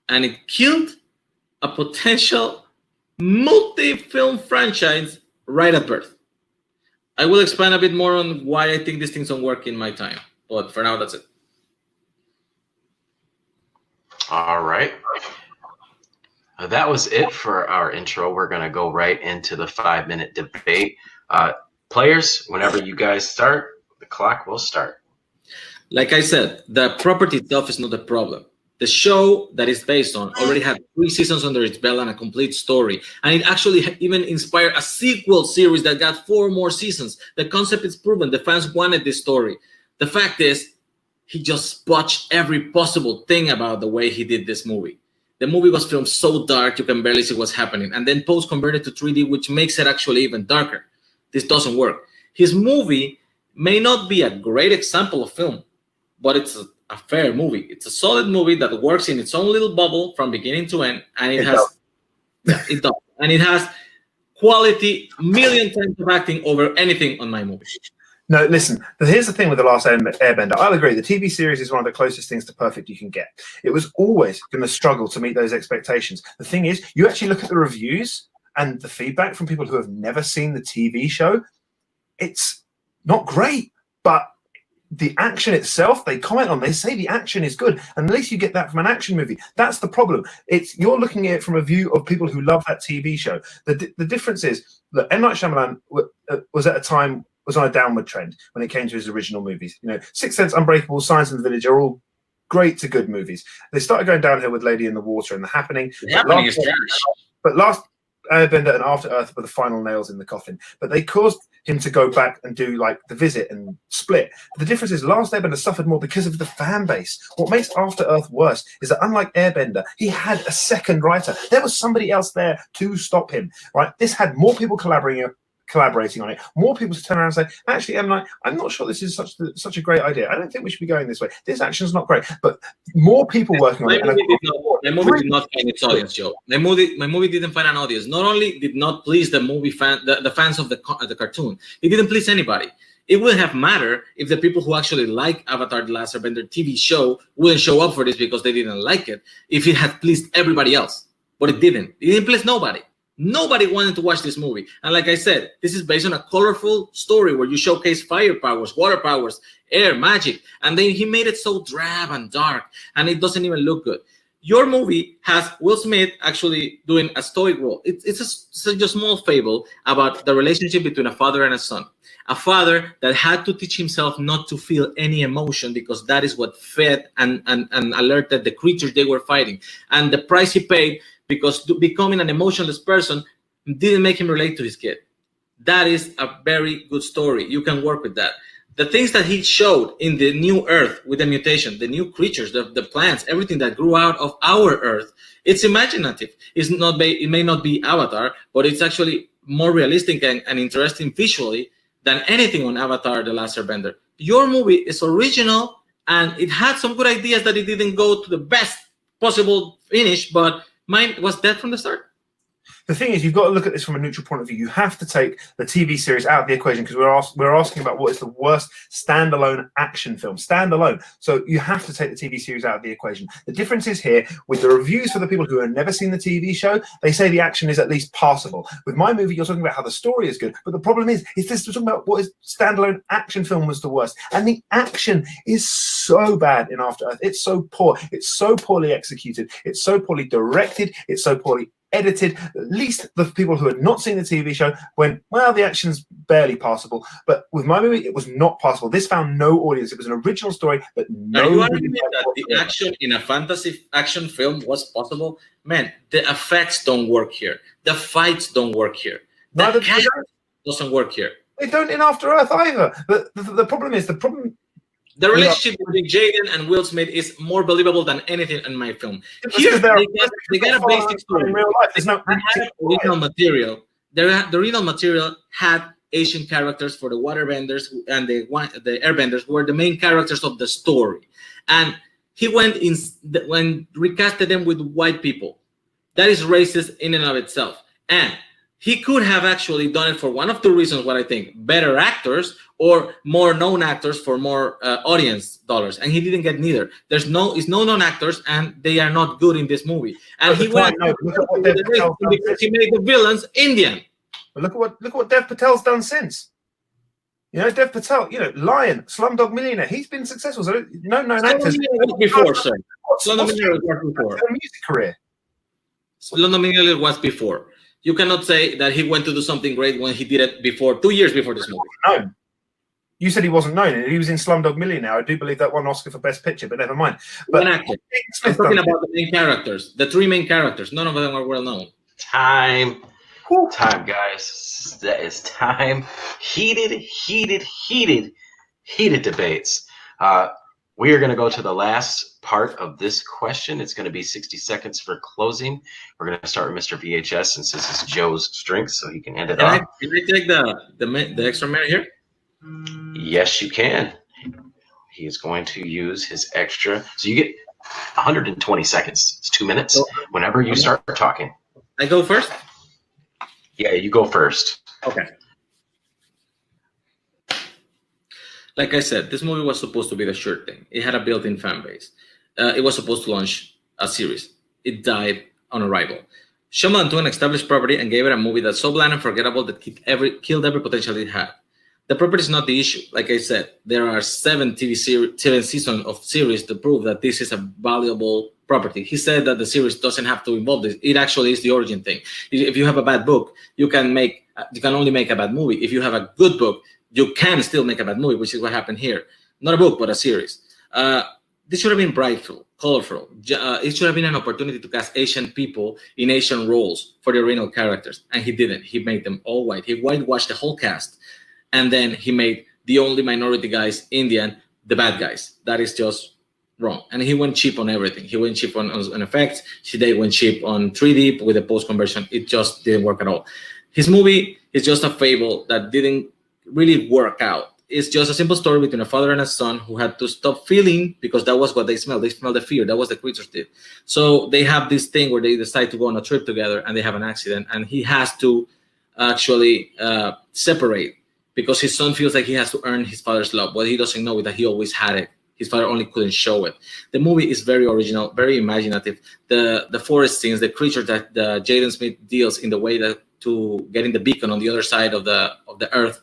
And it killed a potential multi-film franchise right at birth. I will expand a bit more on why I think these things don't work in my time. But for now, that's it. All right. That was it for our intro. We're going to go right into the 5-minute debate. Players, whenever you guys start, the clock will start. Like I said, the property itself is not the problem. The show that it's based on already had 3 seasons under its belt and a complete story. And it actually even inspired a sequel series that got 4 more seasons. The concept is proven. The fans wanted this story. The fact is, he just botched every possible thing about the way he did this movie. the movie was filmed so dark you can barely see what's happening, and then post-converted to 3D, which makes it actually even darker. This doesn't work. His movie may not be a great example of film, but it's a fair movie. It's a solid movie that works in its own little bubble from beginning to end, and it has quality, million times of acting over anything on my movie. No, listen, here's the thing with The Last Airbender. I'll agree. The TV series is one of the closest things to perfect you can get. It was always going to struggle to meet those expectations. The thing is, you actually look at the reviews and the feedback from people who have never seen the TV show. It's not great, but the action itself, they comment on, they say the action is good. And at least you get that from an action movie. That's the problem. You're looking at it from a view of people who love that TV show. The difference is that M. Night Shyamalan was at a time, was on a downward trend when it came to his original movies. You know, Sixth Sense, Unbreakable, Signs in the Village are all great to good movies. They started going downhill with Lady in the Water and The Happening. The Happening is trash. But Last Airbender and After Earth were the final nails in the coffin. But they caused him to go back and do like The Visit and Split. The difference is Last Airbender suffered more because of the fan base. What makes After Earth worse is that unlike Airbender, he had a second writer. There was somebody else there to stop him, right? This had more people collaborating on it, more people to turn around and say, actually, I'm not sure this is such a great idea. I don't think we should be going this way. This action's not great, but more people working on it. My movie did not find its audience, Joe. My movie didn't find an audience. Not only did not please the movie the fans of the cartoon, it didn't please anybody. It wouldn't have mattered if the people who actually like Avatar: The Last Airbender TV show wouldn't show up for this because they didn't like it, if it had pleased everybody else. But it didn't. It didn't please nobody. Nobody wanted to watch this movie. And like I said, this is based on a colorful story where you showcase fire powers, water powers, air, magic. And then he made it so drab and dark, and it doesn't even look good. Your movie has Will Smith actually doing a stoic role. It's such a small fable about the relationship between a father and a son. A father that had to teach himself not to feel any emotion because that is what fed and alerted the creatures they were fighting. And the price he paid because becoming an emotionless person didn't make him relate to his kid. That is a very good story. You can work with that. The things that he showed in the new Earth with the mutation, the new creatures, the plants, everything that grew out of our Earth, it's imaginative. It may not be Avatar, but it's actually more realistic and interesting visually than anything on Avatar: The Last Airbender. Your movie is original, and it had some good ideas that it didn't go to the best possible finish, but mine was dead from the start. The thing is, you've got to look at this from a neutral point of view. You have to take the TV series out of the equation because we're asking about what is the worst standalone action film. Standalone. So you have to take the TV series out of the equation. The difference is here with the reviews for the people who have never seen the TV show, they say the action is at least passable. With my movie, you're talking about how the story is good. But the problem is this we're talking about what is standalone action film was the worst. And the action is so bad in After Earth. It's so poor. It's so poorly executed. It's so poorly directed. It's so poorly edited. At least the people who had not seen the TV show went, well, the action's barely passable. But with my movie, it was not passable. This found no audience. It was an original story, but no. Are you arguing that the action in a fantasy action film was possible? Man, the effects don't work here. The fights don't work here. The character doesn't work here. They don't in After Earth either. The problem is the relationship between Jaden and Will Smith is more believable than anything in my film. Here, they got a basic story. In real life, there's no original material. The original material had Asian characters for the waterbenders and the airbenders who were the main characters of the story. And he went when recasted them with white people. That is racist in and of itself. And he could have actually done it for one of two reasons, what I think: better actors or more known actors for more audience dollars. And he didn't get neither. It's no known actors, and they are not good in this movie. And he went because he made the villains Indian. But look what Dev Patel's done since. You know, Dev Patel, Lion, Slumdog Millionaire, he's been successful. So no known actors. Before, sir. Slumdog Millionaire was before. A music career. Slumdog Millionaire was before. You cannot say that he went to do something great when he did it before, 2 years before this movie. No. You said he wasn't known. He was in Slumdog Millionaire. I do believe that won Oscar for Best Picture, but never mind. But I'm talking about the main characters, the three main characters. None of them are well known. Time, guys. That is time. Heated debates. We are going to go to the last part of this question. It's going to be 60 seconds for closing. We're going to start with Mr. VHS since this is Joe's strength, so he can end it off. Can I take the extra minute here? Yes, you can. He is going to use his extra. So you get 120 seconds. It's 2 minutes. Whenever you start talking. I go first? Yeah, you go first. Okay. Like I said, this movie was supposed to be the sure thing. It had a built-in fan base. It was supposed to launch a series. It died on arrival. Shyamalan took an established property and gave it a movie that's so bland and forgettable that killed every potential it had. The property is not the issue. Like I said, there are 7 seasons of series to prove that this is a valuable property. He said that the series doesn't have to involve this. It actually is the origin thing. If you have a bad book, you can only make a bad movie. If you have a good book, you can still make a bad movie, which is what happened here. Not a book, but a series. This should have been bright, colorful. It should have been an opportunity to cast Asian people in Asian roles for the original characters, and he didn't. He made them all white. He whitewashed the whole cast, and then he made the only minority guys, Indian, the bad guys. That is just wrong. And he went cheap on everything. He went cheap on effects. They went cheap on 3D with the post-conversion. It just didn't work at all. His movie is just a fable that didn't really work out. It's just a simple story between a father and a son who had to stop feeling because that was what they smelled. They smelled the fear. That was the creatures did. So they have this thing where they decide to go on a trip together and they have an accident, and he has to actually separate because his son feels like he has to earn his father's love. But he doesn't know that he always had it. His father only couldn't show it. The movie is very original, very imaginative. The forest scenes, the creature that Jaden Smith deals in the way that to getting the beacon on the other side of the earth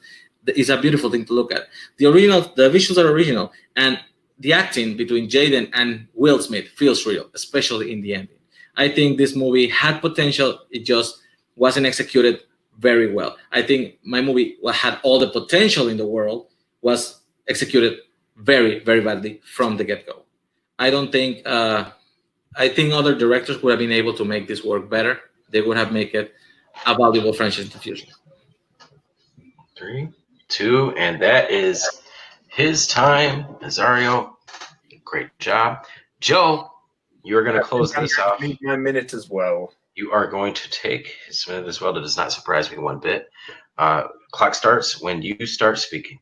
is a beautiful thing to look at. The visuals are original, and the acting between Jaden and Will Smith feels real, especially in the ending. I think this movie had potential. It just wasn't executed very well. I think my movie had all the potential in the world, was executed very, very badly from the get-go. I think other directors would have been able to make this work better. They would have made it a valuable franchise in the future. 3, 2, and that is his time. Nazario, great job. Joe, you're going to close this off. Need my minute as well. You are going to take his minute as well. That does not surprise me one bit. Clock starts when you start speaking.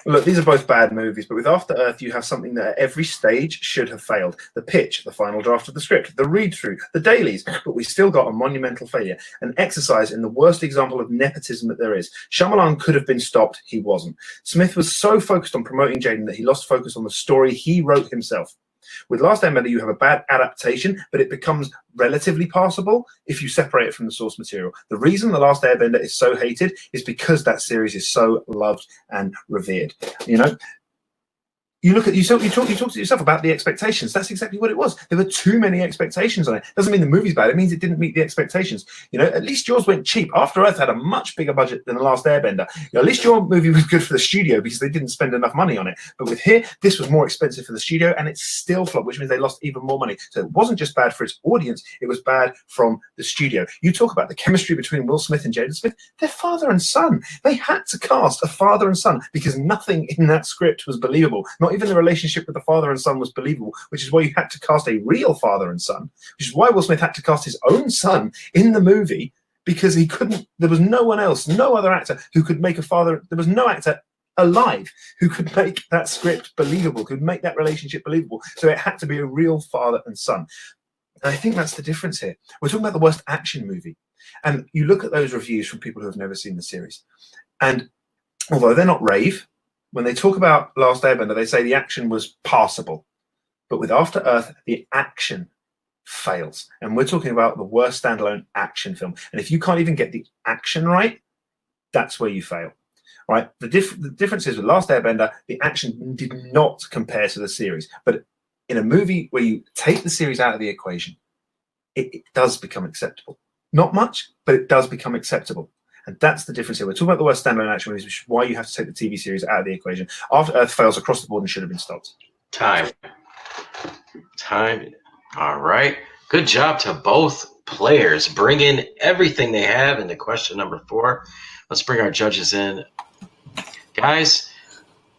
Look, these are both bad movies, but with After Earth, you have something that at every stage should have failed. The pitch, the final draft of the script, the read-through, the dailies, but we still got a monumental failure, an exercise in the worst example of nepotism that there is. Shyamalan could have been stopped. He wasn't. Smith was so focused on promoting Jaden that he lost focus on the story he wrote himself. With Last Airbender, you have a bad adaptation, but it becomes relatively passable if you separate it from the source material. The reason The Last Airbender is so hated is because that series is so loved and revered. You know, you talk to yourself about the expectations. That's exactly what it was. There were too many expectations on it. Doesn't mean the movie's bad. It means it didn't meet the expectations. You know, at least yours went cheap. After Earth had a much bigger budget than The Last Airbender. You know, at least your movie was good for the studio because they didn't spend enough money on it. But with here, this was more expensive for the studio and it's still flopped, which means they lost even more money. So it wasn't just bad for its audience. It was bad from the studio. You talk about the chemistry between Will Smith and Jaden Smith. They're father and son. They had to cast a father and son because nothing in that script was believable. Not even the relationship with the father and son was believable, which is why you had to cast a real father and son, which is why Will Smith had to cast his own son in the movie because he couldn't, there was no one else, no other actor who could make a father, there was no actor alive who could make that script believable, could make that relationship believable. So it had to be a real father and son. And I think that's the difference here. We're talking about the worst action movie. And you look at those reviews from people who have never seen the series. And although they're not rave, when they talk about Last Airbender, they say the action was passable. But with After Earth, the action fails. And we're talking about the worst standalone action film. And if you can't even get the action right, that's where you fail. Right? The difference is with Last Airbender, the action did not compare to the series. But in a movie where you take the series out of the equation, it does become acceptable. Not much, but it does become acceptable. And that's the difference here. We're talking about the worst standalone action movies, which is why you have to take the TV series out of the equation. After Earth fails across the board and should have been stopped. Time. All right. Good job to both players. Bring in everything they have into question number 4. Let's bring our judges in. Guys,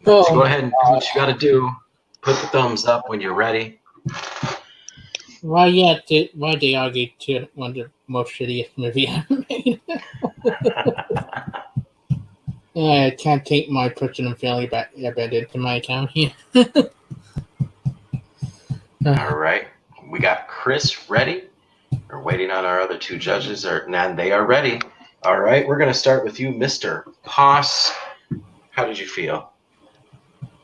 go ahead and do what you got to do. Put the thumbs up when you're ready. Why they argue to one of the most shittiest movie ever made? I can't take my personal feeling about into my account here. All right. We got Chris ready. We're waiting on our other two judges, and they are ready. All right. We're going to start with you, Mr. Poss. How did you feel?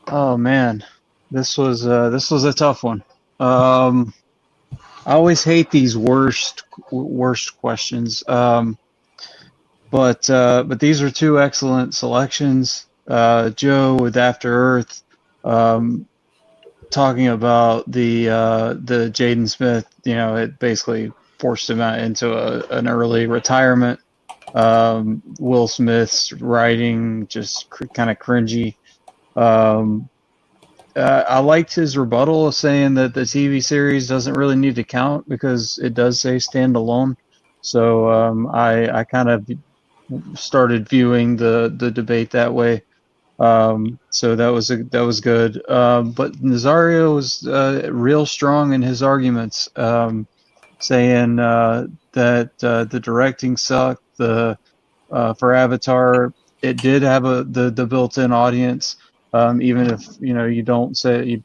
Oh man, this was a tough one. I always hate these worst questions. But these are two excellent selections. Joe with After Earth, talking about the Jaden Smith. It basically forced him out into an early retirement. Will Smith's writing just kind of cringy. I liked his rebuttal saying that the TV series doesn't really need to count because it does say standalone. So I kind of started viewing the debate that way. So that was good. But Nazario was real strong in his arguments, saying that the directing sucked. For Avatar, it did have the built-in audience, even if you don't say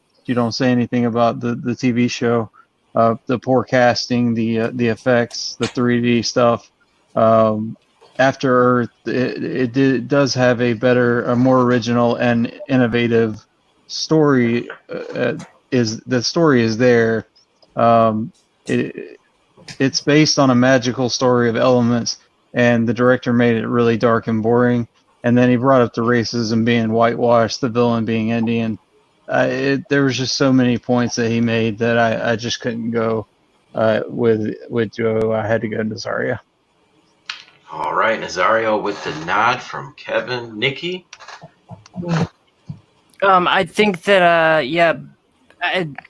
anything about the TV show. The poor casting, the effects, the 3D stuff. After Earth, it does have a more original and innovative story. The story is there. It's based on a magical story of elements, and the director made it really dark and boring. And then he brought up the racism being whitewashed, the villain being Indian. There was just so many points that he made that I just couldn't go with Joe. I had to go to Nazario. All right, Nazario with the nod from Kevin. Nikki? I think that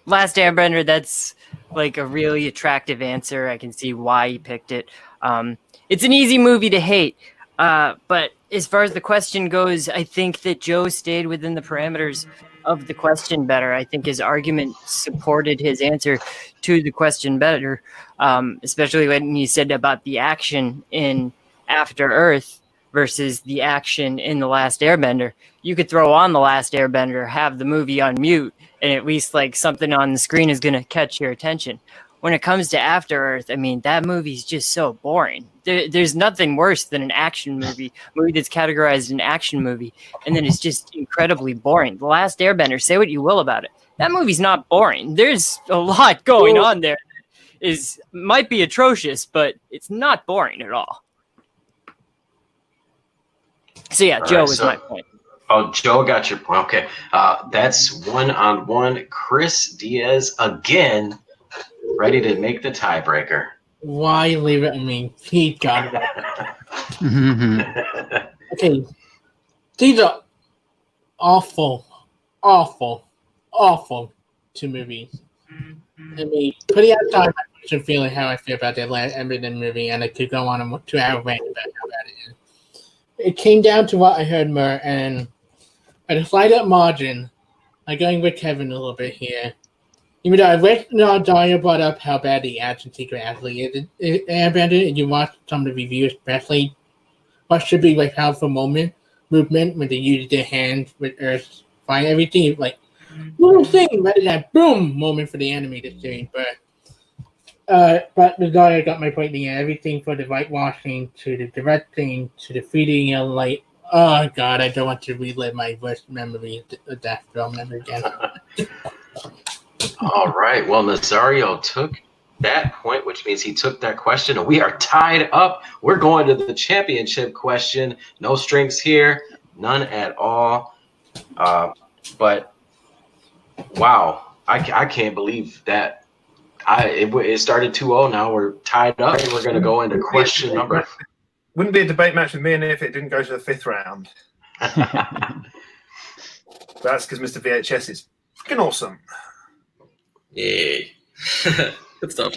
Last Airbender, that's like a really attractive answer. I can see why he picked it. It's an easy movie to hate, but as far as the question goes, I think that Joe stayed within the parameters of the question better. I think his argument supported his answer to the question better, especially when he said about the action in After Earth versus the action in The Last Airbender. You could throw on The Last Airbender, have the movie on mute, and at least like something on the screen is going to catch your attention. When it comes to After Earth, I mean, that movie's just so boring. There's nothing worse than an action movie that's categorized an action movie, and then it's just incredibly boring. The Last Airbender, say what you will about it, that movie's not boring. There's a lot going on there that might be atrocious, but it's not boring at all. So yeah, Joe is my point. Oh, Joe got your point. Okay. That's 1-on-1. Chris Diaz again, ready to make the tiebreaker. Why leave it? I mean, he got it. Okay. These are awful two movies. I mean, putting outside my personal feeling how I feel about the Last Airbender movie, and I could go on a 2-hour rant about how bad it is. It came down to what I heard more, and at a slight up margin, I'm going with Kevin a little bit here. Even though I read Dario brought up how bad the action sequence actually is in Airbender, and you watch some of the reviews, especially what should be like powerful movement when they use their hands with Earth, find everything like little thing rather than boom moment for the animated scene. But Dario got my point. Yeah, everything from the whitewashing to the directing to the 3D and like, oh god, I don't want to relive my worst memory of that film ever again. All right. Well, Nazario took that point, which means he took that question, and we are tied up. We're going to the championship question. No strings here, none at all. But wow, I can't believe that. It started 2-0. Now we're tied up, and we're going to go into question number. Wouldn't be a debate match with me and if it didn't go to the 5th round. That's because Mr. VHS is fucking awesome. Yay. Good stuff.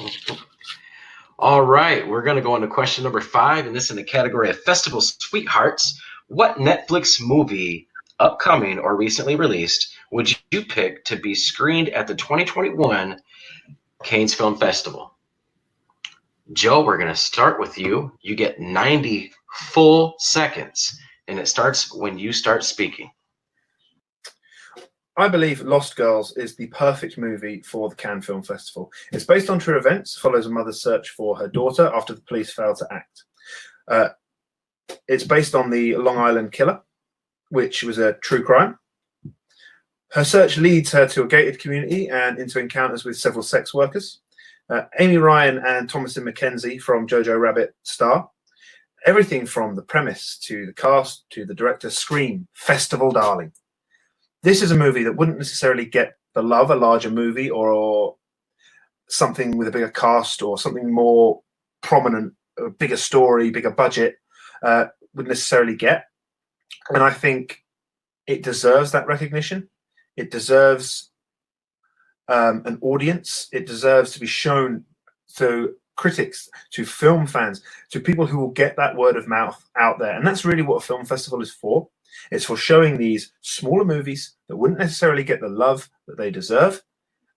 All right, we're going to go into question number 5, and this in the category of Festival Sweethearts. What Netflix movie, upcoming or recently released, would you pick to be screened at the 2021 Cannes Film Festival? Joe, we're going to start with you. You get 90 full seconds, and it starts when you start speaking. I believe Lost Girls is the perfect movie for the Cannes Film Festival. It's based on true events, follows a mother's search for her daughter after the police fail to act. It's based on the Long Island killer, which was a true crime. Her search leads her to a gated community and into encounters with several sex workers. Amy Ryan and Thomasin McKenzie from Jojo Rabbit star. Everything from the premise to the cast to the director scream festival darling. This is a movie that wouldn't necessarily get the love a larger movie or something with a bigger cast or something more prominent, a bigger story, bigger budget would necessarily get. And I think it deserves that recognition. It deserves an audience. It deserves to be shown to critics, to film fans, to people who will get that word of mouth out there. And that's really what a film festival is for. It's for showing these smaller movies that wouldn't necessarily get the love that they deserve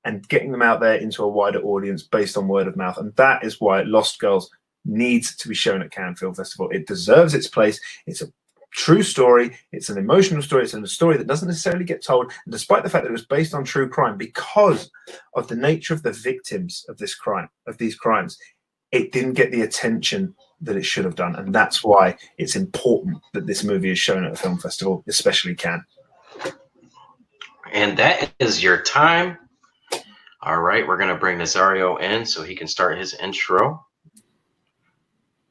and getting them out there into a wider audience based on word of mouth. And that is why Lost Girls needs to be shown at Cannes Film Festival. It deserves its place. It's a true story. It's an emotional story. It's a story that doesn't necessarily get told. And despite the fact that it was based on true crime, because of the nature of the victims of this crime, of these crimes, it didn't get the attention that it should have done. And that's why it's important that this movie is shown at a film festival, especially Cannes. And that is your time. All right, we're going to bring Nazario in so he can start his intro.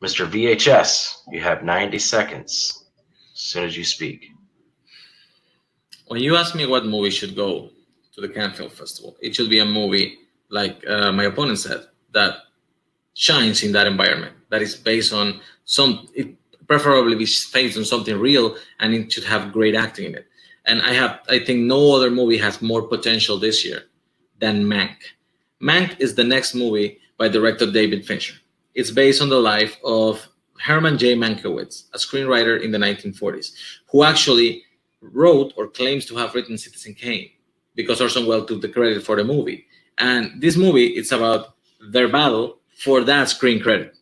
Mr. VHS, you have 90 seconds as soon as you speak. When you ask me what movie should go to the Cannes Film Festival, it should be a movie, like my opponent said, that shines in that environment, that is based on it preferably be based on something real, and it should have great acting in it. And I think no other movie has more potential this year than Mank. Mank is the next movie by director David Fincher. It's based on the life of Herman J. Mankiewicz, a screenwriter in the 1940s, who actually wrote or claims to have written Citizen Kane, because Orson Welles took the credit for the movie. And this movie, it's about their battle for that screen credit.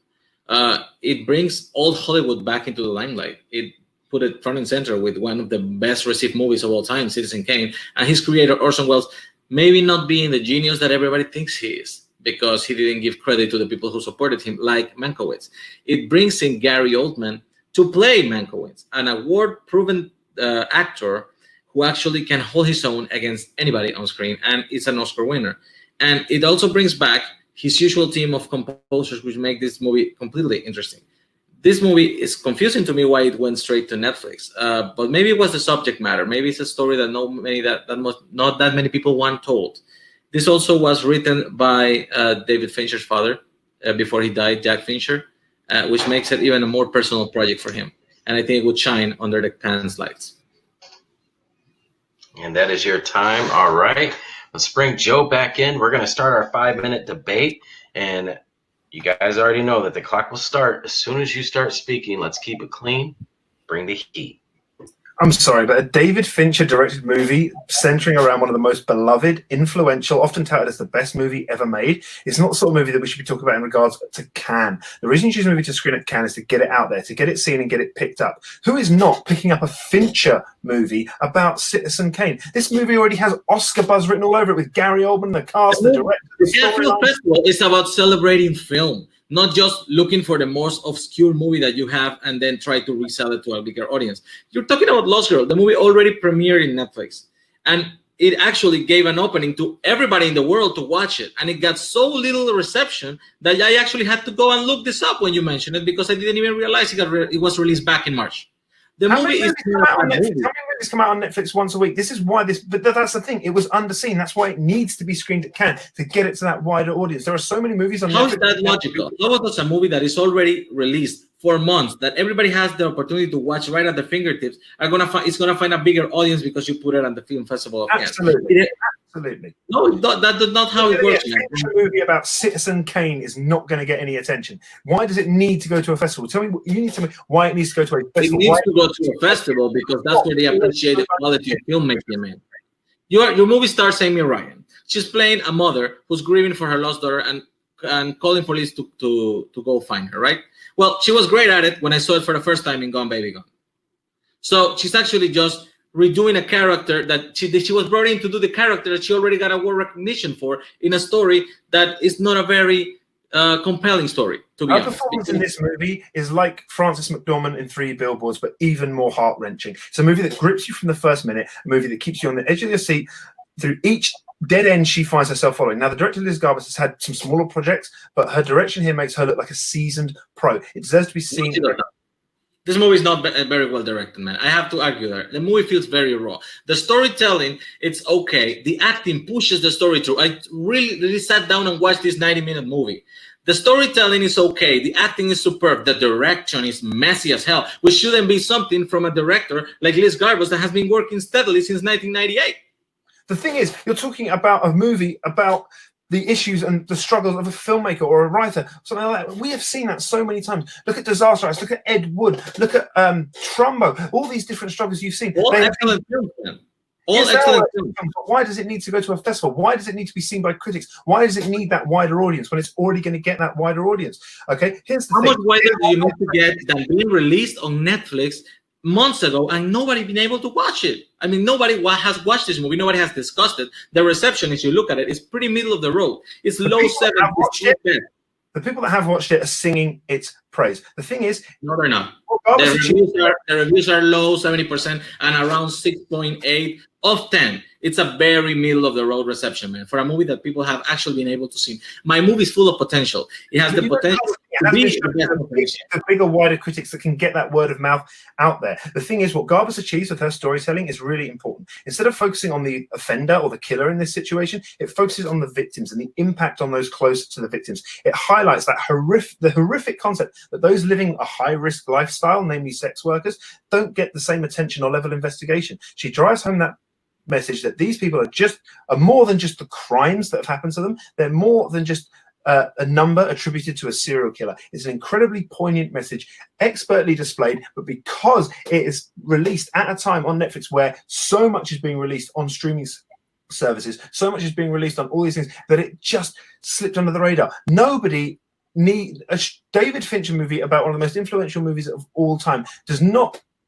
It brings old Hollywood back into the limelight. It put it front and center with one of the best received movies of all time, Citizen Kane, and his creator, Orson Welles, maybe not being the genius that everybody thinks he is, because he didn't give credit to the people who supported him, like Mankiewicz. It brings in Gary Oldman to play Mankiewicz, an award-proven actor who actually can hold his own against anybody on screen, and it's an Oscar winner. And it also brings back his usual team of composers, which make this movie completely interesting. This movie is confusing to me why it went straight to Netflix, but maybe it was the subject matter. Maybe it's a story that not that many people want told. This also was written by David Fincher's father before he died, Jack Fincher, which makes it even a more personal project for him. And I think it would shine under the Cannes lights. And that is your time. All right. Let's bring Joe back in. We're going to start our 5-minute debate. And you guys already know that the clock will start as soon as you start speaking. Let's keep it clean. Bring the heat. I'm sorry, but a David Fincher directed movie centering around one of the most beloved, influential, often touted as the best movie ever made, is not the sort of movie that we should be talking about in regards to Cannes. The reason you choose a movie to screen at Cannes is to get it out there, to get it seen and get it picked up. Who is not picking up a Fincher movie about Citizen Kane? This movie already has Oscar buzz written all over it with Gary Oldman, the cast, the director. The Cannes Film Festival is about celebrating film, not just looking for the most obscure movie that you have and then try to resell it to a bigger audience. You're talking about Lost Girl. The movie already premiered in Netflix. And it actually gave an opening to everybody in the world to watch it. And it got so little reception that I actually had to go and look this up when you mentioned it, because I didn't even realize it was released back in March. The movie is How many movies come out on Netflix once a week? This is why but that's the thing. It was underseen. That's why it needs to be screened at Cannes, to get it to that wider audience. There are so many movies on Netflix. How is that logical? How was a movie that is already released for months, that everybody has the opportunity to watch right at their fingertips, it's gonna find a bigger audience because you put it on the film festival of Cannes? Absolutely. No, that's not how it works. A movie about Citizen Kane is not going to get any attention. Why does it need to go to a festival? You need to tell me why it needs to go to a festival. It needs to go to a festival because that's where they appreciate the quality of filmmaking, man. Your movie stars Amy Ryan. She's playing a mother who's grieving for her lost daughter and calling police to go find her, right? Well, she was great at it when I saw it for the first time in Gone Baby Gone. So she's actually just redoing a character that she was brought in to do the character that she already got award recognition for in a story that is not a very compelling story, to be honest. Her performance in this movie is like Frances McDormand in 3 Billboards, but even more heart-wrenching. It's a movie that grips you from the first minute, a movie that keeps you on the edge of your seat through each dead end she finds herself following. Now, the director Liz Garbus has had some smaller projects, but her direction here makes her look like a seasoned pro. It deserves to be seen. This movie is not very well directed, man. I have to argue there. The movie feels very raw. The storytelling, it's okay. The acting pushes the story through. I really sat down and watched this 90-minute movie. The storytelling is okay. The acting is superb. The direction is messy as hell, which shouldn't be something from a director like Liz Garbus that has been working steadily since 1998. The thing is, you're talking about a movie about the issues and the struggles of a filmmaker or a writer, something like that. We have seen that so many times. Look at Disaster Artist, look at Ed Wood, look at Trumbo, all these different struggles you've seen. All excellent films, man. All excellent films. But why does it need to go to a festival? Why does it need to be seen by critics? Why does it need that wider audience when it's already going to get that wider audience? Okay, here's the thing. How much wider do you need to get than being released on Netflix months ago and nobody been able to watch it? I mean, nobody has watched this movie. Nobody has discussed it. The reception, if you look at it, is pretty middle of the road. It's low 70s. The people that have watched it are singing its praise. The thing is, no, they're not. The reviews are low, 70%, and around 6.8 of 10. It's a very middle of the road reception, man, for a movie that people have actually been able to see. My movie is full of potential. It has the potential to be the bigger, wider critics that can get that word of mouth out there. The thing is, what Garbus achieves with her storytelling is really important. Instead of focusing on the offender or the killer in this situation, it focuses on the victims and the impact on those close to the victims. It highlights that horrific concept that those living a high-risk lifestyle, namely sex workers, don't get the same attention or level of investigation. She drives home that message that these people are more than just the crimes that have happened to them. They're more than just a number attributed to a serial killer. It's an incredibly poignant message, expertly displayed, but because it is released at a time on Netflix where so much is being released on streaming services, so much is being released on all these things, that it just slipped under the radar. Nobody need a David Fincher movie about one of the most influential movies of all time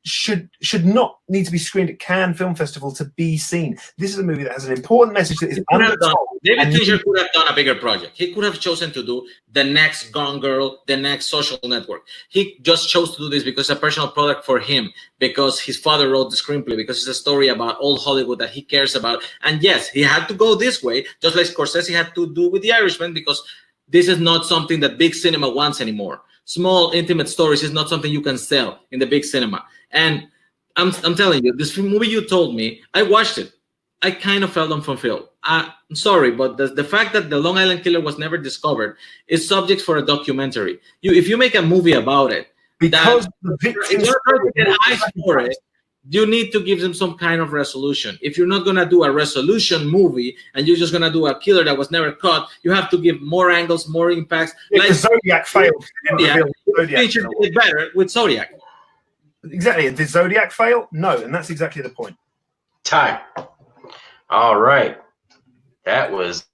should not need to be screened at Cannes Film Festival to be seen. This is a movie that has an important message that is undertold. David Fincher could have done a bigger project. He could have chosen to do the next Gone Girl, the next Social Network. He just chose to do this because it's a personal product for him, because his father wrote the screenplay, because it's a story about old Hollywood that he cares about. And yes, he had to go this way, just like Scorsese had to do with The Irishman, because this is not something that big cinema wants anymore. Small, intimate stories is not something you can sell in the big cinema. And I'm telling you, this movie you told me, I watched it. I kind of felt unfulfilled. I'm sorry, but the fact that the Long Island Killer was never discovered is subject for a documentary. If you make a movie about it, because the victims to get eyes for it, you need to give them some kind of resolution. If you're not going to do a resolution movie and you're just going to do a killer that was never caught, you have to give more angles, more impacts. Like Zodiac failed. Fincher did better with Zodiac. Exactly. Did Zodiac fail? No, and that's exactly the point. Time. All right. That was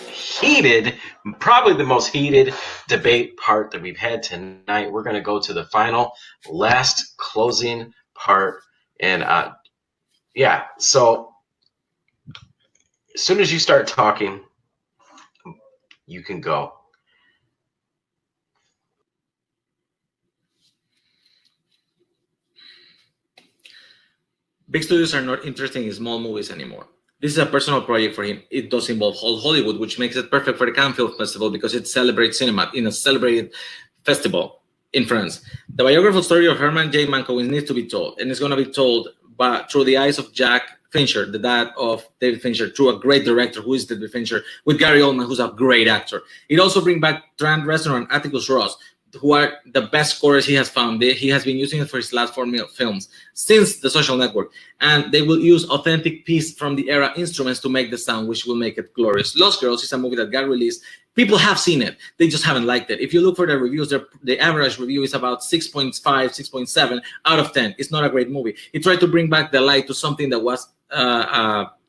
heated, probably the most heated debate part that we've had tonight. We're going to go to the final, last closing part. And yeah, so as soon as you start talking, you can go. Big studios are not interested in small movies anymore. This is a personal project for him. It does involve whole Hollywood, which makes it perfect for the Cannes Film Festival because it celebrates cinema in a celebrated festival in France. The biographical story of Herman J. Mankiewicz needs to be told, and it's going to be told through the eyes of Jack Fincher, the dad of David Fincher, through a great director who is David Fincher, with Gary Oldman, who's a great actor. It also brings back Trent Reznor and Atticus Ross, who are the best scorers he has found. He has been using it for his last 4 films since The Social Network. And they will use authentic piece from the era instruments to make the sound, which will make it glorious. Lost Girls is a movie that got released. People have seen it. They just haven't liked it. If you look for the reviews, the average review is about 6.5, 6.7 out of 10. It's not a great movie. It tried to bring back the light to something that was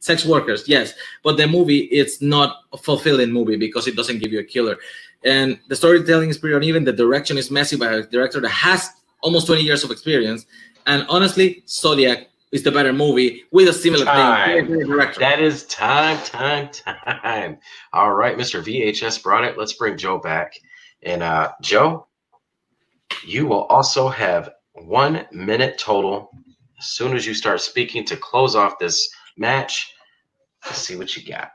sex workers, yes, but the movie, it's not a fulfilling movie because it doesn't give you a killer. And the storytelling is pretty uneven. The direction is messy by a director that has almost 20 years of experience. And honestly, Zodiac is the better movie with a similar thing. Director. That is time. All right, Mr. VHS brought it. Let's bring Joe back. And Joe, you will also have 1 minute total as soon as you start speaking to close off this match. Let's see what you got.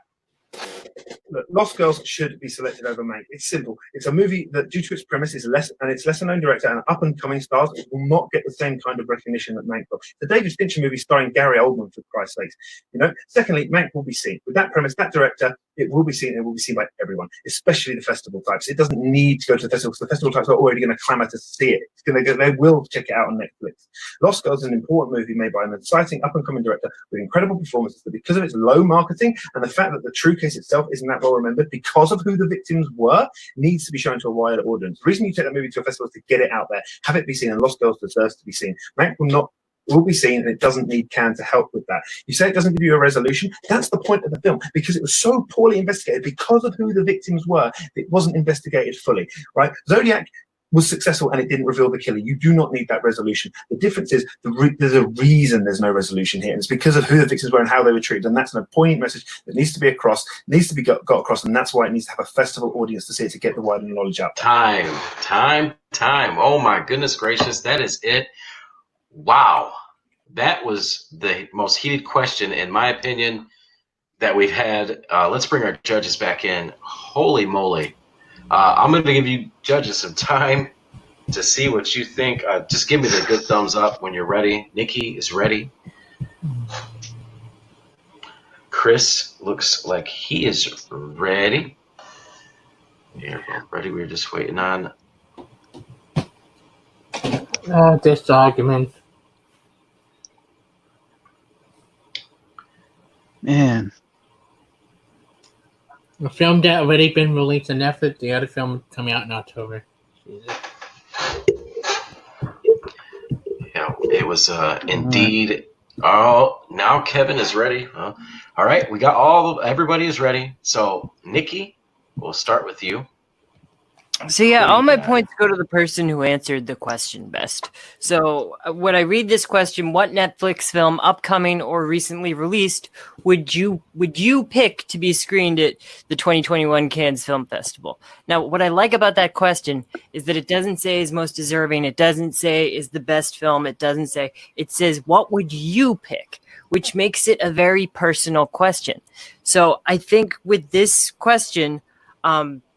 Look, Lost Girls should be selected over Mank. It's simple. It's a movie that, due to its premise, is lesser known director and up-and-coming stars will not get the same kind of recognition that Mank got. The David Fincher movie starring Gary Oldman, for Christ's sakes. Secondly, Mank will be seen. With that premise, that director, it will be seen, and it will be seen by everyone, especially the festival types. It doesn't need to go to the festivals. The festival types are already going to clamor to see it. They will check it out on Netflix. Lost Girls is an important movie made by an exciting up-and-coming director with incredible performances that, because of its low marketing and the fact that the true case itself isn't that well remembered because of who the victims were, needs to be shown to a wider audience. The reason you take that movie to a festival is to get it out there, have it be seen, and Lost Girls deserves to be seen. Mank will be seen, and it doesn't need Cannes to help with that. You say it doesn't give you a resolution. That's the point of the film, because it was so poorly investigated because of who the victims were. It wasn't investigated fully, right? Zodiac was successful and it didn't reveal the killer. You do not need that resolution. The difference is there's a reason there's no resolution here. And it's because of who the victims were and how they were treated. And that's an poignant message that needs to be got across. And that's why it needs to have a festival audience to see it, to get the wider knowledge out there. Time. Oh my goodness gracious. That is it. Wow. That was the most heated question, in my opinion, that we've had. Let's bring our judges back in. Holy moly. I'm going to give you judges some time to see what you think. Just give me the good thumbs up when you're ready. Nikki is ready. Chris looks like he is ready. Here, ready. We're just waiting on. This argument. Man. A film that already been released on Netflix, the other film coming out in October. Yeah, it was indeed. Oh, now Kevin is ready. All right, we got everybody is ready. So, Nikki, we'll start with you. So yeah, all my points go to the person who answered the question best. So when I read this question, what Netflix film, upcoming or recently released, would you pick to be screened at the 2021 Cannes Film Festival? Now, what I like about that question is that it doesn't say is most deserving. It doesn't say is the best film. It doesn't say. It says, what would you pick? Which makes it a very personal question. So I think with this question,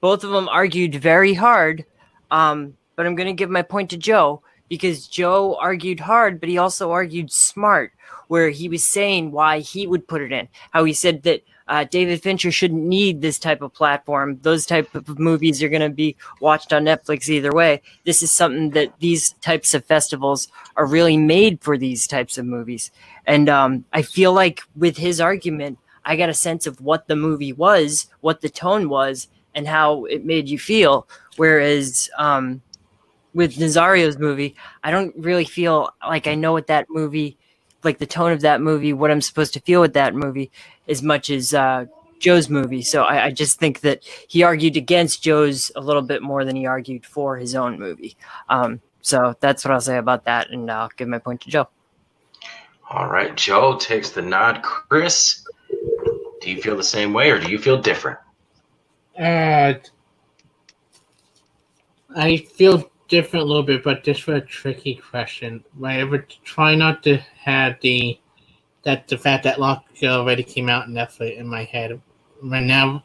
both of them argued very hard, but I'm going to give my point to Joe, because Joe argued hard, but he also argued smart, where he was saying why he would put it in. How he said that David Fincher shouldn't need this type of platform. Those type of movies are going to be watched on Netflix either way. This is something that these types of festivals are really made for, these types of movies. And I feel like with his argument, I got a sense of what the movie was, what the tone was, and how it made you feel. Whereas with Nazario's movie, I don't really feel like I know what that movie, like the tone of that movie, what I'm supposed to feel with that movie, as much as Joe's movie. So I just think that he argued against Joe's a little bit more than he argued for his own movie. So that's what I'll say about that, and I'll give my point to Joe. All right, Joe takes the nod. Chris, do you feel the same way, or do you feel different? I feel different a little bit, but this was a tricky question. I would try not to have the fact that Lost Girl already came out on Netflix in my head right now.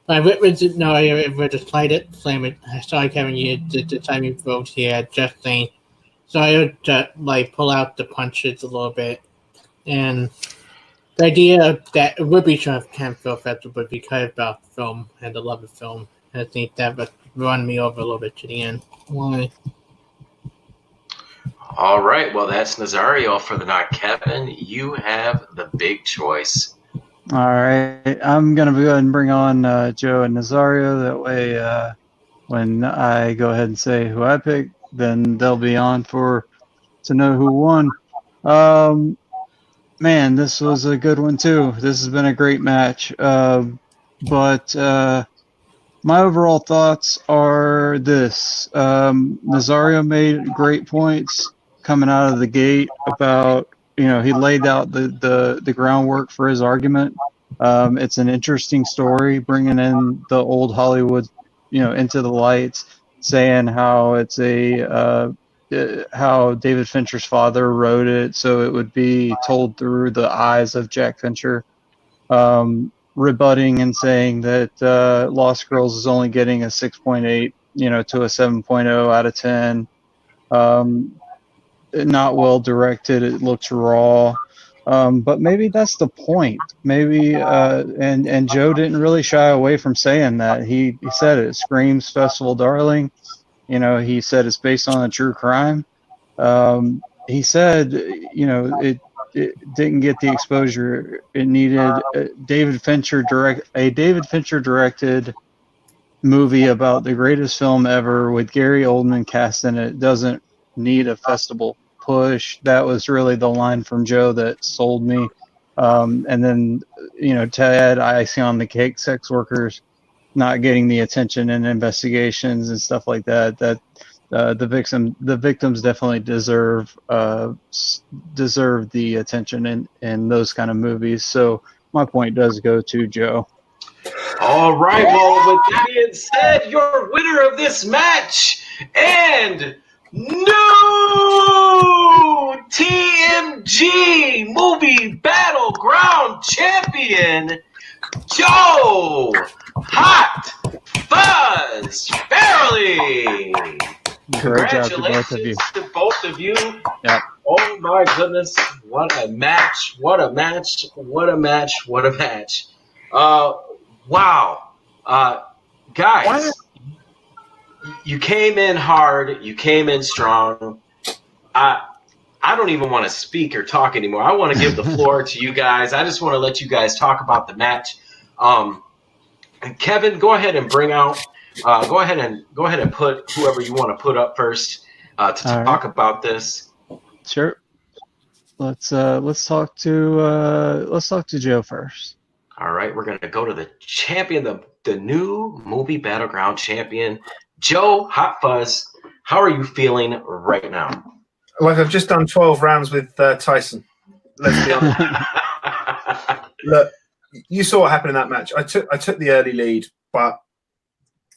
But I would just played it, flame it. Sorry, Kevin, the time you vote here, just saying. So I would pull out the punches a little bit, and the idea that it would be shown at Cannes Film Festival, but because about film and the love of film, I think that would run me over a little bit to the end. Why? All right, well, that's Nazario for the nod. Kevin, you have the big choice. All right, I'm going to go ahead and bring on Joe and Nazario. That way, when I go ahead and say who I pick, then they'll be on to know who won. Man, this was a good one too. This has been a great match. But my overall thoughts are this. Nazario made great points coming out of the gate about, he laid out the groundwork for his argument. It's an interesting story, bringing in the old Hollywood, into the lights, saying how it's how David Fincher's father wrote it, so it would be told through the eyes of Jack Fincher. Rebutting and saying that Lost Girls is only getting a 6.8, to a 7.0 out of 10. Not well directed. It looks raw. But maybe that's the point. Maybe and Joe didn't really shy away from saying that. He said it screams festival darling. He said it's based on a true crime. He said, it didn't get the exposure it needed. A David Fincher directed movie about the greatest film ever with Gary Oldman cast in it doesn't need a festival push. That was really the line from Joe that sold me. And then, Ted, icing on the cake, sex workers not getting the attention in investigations and stuff like that. That the victims definitely deserve the attention in those kind of movies. So my point does go to Joe. All right. Well, with that being said, your winner of this match and new TMG Movie Battleground champion, Joe Hot Fuzz Farrelly. Great job to both of you. Congratulations to both of you. Yep. Oh my goodness. What a match. What a match. What a match. What a match. Wow. Guys, you came in hard. You came in strong. I don't even want to speak or talk anymore. I want to give the floor to you guys. I just want to let you guys talk about the match. Kevin, go ahead and bring out. Go ahead and put whoever you want to put up first to talk about this. Sure. Let's talk to Joe first. All right, we're gonna go to the champion, the new movie Battleground champion, Joe Hot Fuzz. How are you feeling right now? Like I've just done 12 rounds with Tyson. Let's be honest. Look, you saw what happened in that match. I took the early lead, but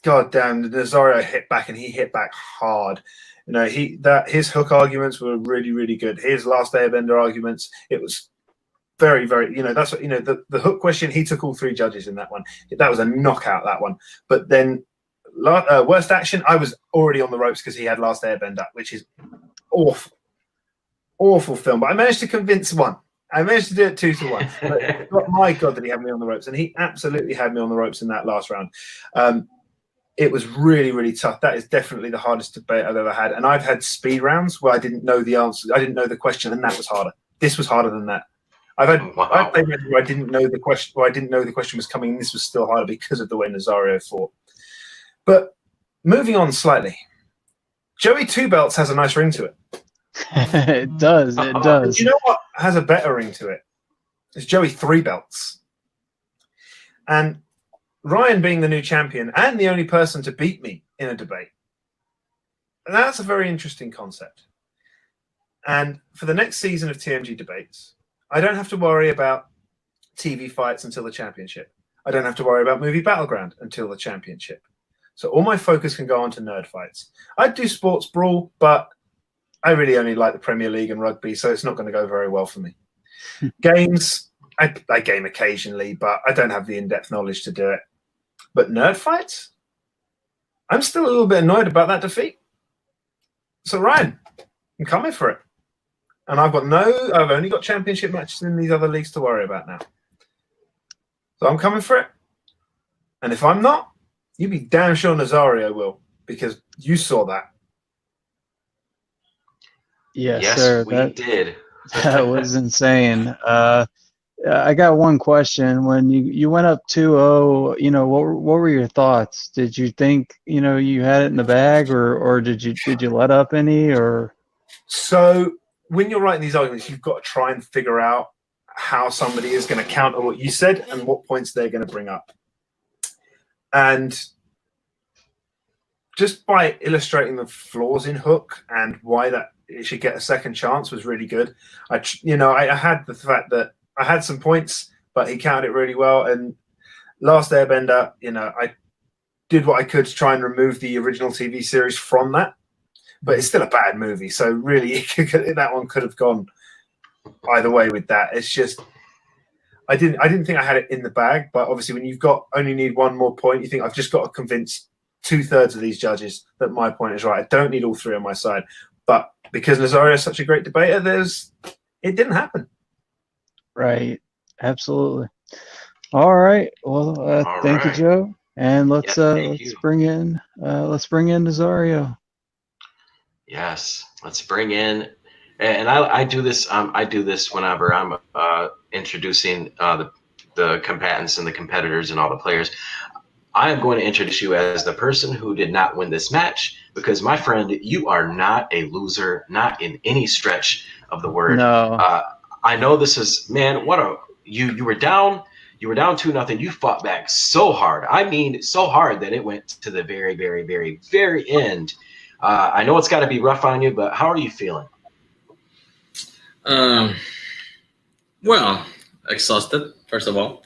God damn, Nazario hit back, and he hit back hard. His hook arguments were really, really good. His Last Airbender arguments, it was very, very. That's what the hook question. He took all three judges in that one. That was a knockout. That one. But then worst action, I was already on the ropes because he had Last Airbender, which is awful film. But I managed to convince one. I managed to do it 2-1. But my God, did he have me on the ropes? And he absolutely had me on the ropes in that last round. It was really, really tough. That is definitely the hardest debate I've ever had. And I've had speed rounds where I didn't know the answer. I didn't know the question, and that was harder. This was harder than that. I've played rounds where I didn't know the question. Where I didn't know the question was coming, and this was still harder because of the way Nazario fought. But moving on slightly, Joey Two Belts has a nice ring to it. It does. It does. You know what has a better ring to it? It's Joey Three Belts. And Ryan being the new champion and the only person to beat me in a debate. And that's a very interesting concept. And for the next season of TMG debates, I don't have to worry about TV fights until the championship. I don't have to worry about movie Battleground until the championship. So all my focus can go on to nerd fights. I'd do sports brawl, but I really only like the Premier League and rugby, so it's not going to go very well for me. Games, I game occasionally, but I don't have the in-depth knowledge to do it. But nerd fights? I'm still a little bit annoyed about that defeat. So Ryan, I'm coming for it. And I've only got championship matches in these other leagues to worry about now. So I'm coming for it. And if I'm not, you be damn sure Nazario will, because you saw that. Yes, sir. We did. That was insane. I got one question. When you went up 2-0, what were your thoughts? Did you think you had it in the bag, or did you let up any? Or so when you're writing these arguments, you've got to try and figure out how somebody is going to counter what you said and what points they're going to bring up. And just by illustrating the flaws in Hook and why that it should get a second chance was really good. I had the fact that I had some points, but he counted it really well. And Last Airbender, I did what I could to try and remove the original TV series from that, but it's still a bad movie. So really, that one could have gone either way with that. It's just I didn't think I had it in the bag, but obviously when you've only need one more point, you think I've just got to convince 2/3 of these judges that my point is right. I don't need all three on my side. But because Nazario is such a great debater, it didn't happen. Right. Absolutely. All right. Well, thank you, Joe. And let's bring in Nazario. Yes, let's bring in, and I do this. I do this whenever I'm introducing the combatants and the competitors and all the players. I am going to introduce you as the person who did not win this match because, my friend, you are not a loser, not in any stretch of the word. No. I know this is, man, you were down. You were down 2-0. You fought back so hard. I mean, so hard that it went to the very, very, very, very end. I know it's got to be rough on you, but how are you feeling? Well, exhausted, first of all.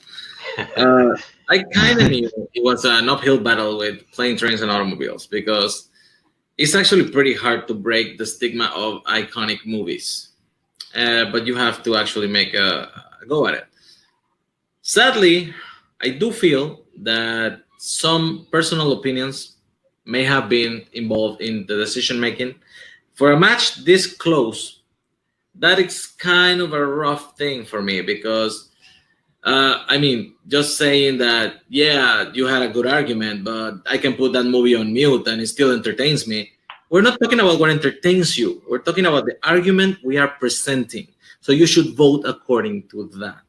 I kind of knew it was an uphill battle with plane, trains, and automobiles because it's actually pretty hard to break the stigma of iconic movies. But you have to actually make a go at it. Sadly, I do feel that some personal opinions may have been involved in the decision making. For a match this close, that is kind of a rough thing for me because just saying that, yeah, you had a good argument, but I can put that movie on mute and it still entertains me. We're not talking about what entertains you. We're talking about the argument we are presenting. So you should vote according to that.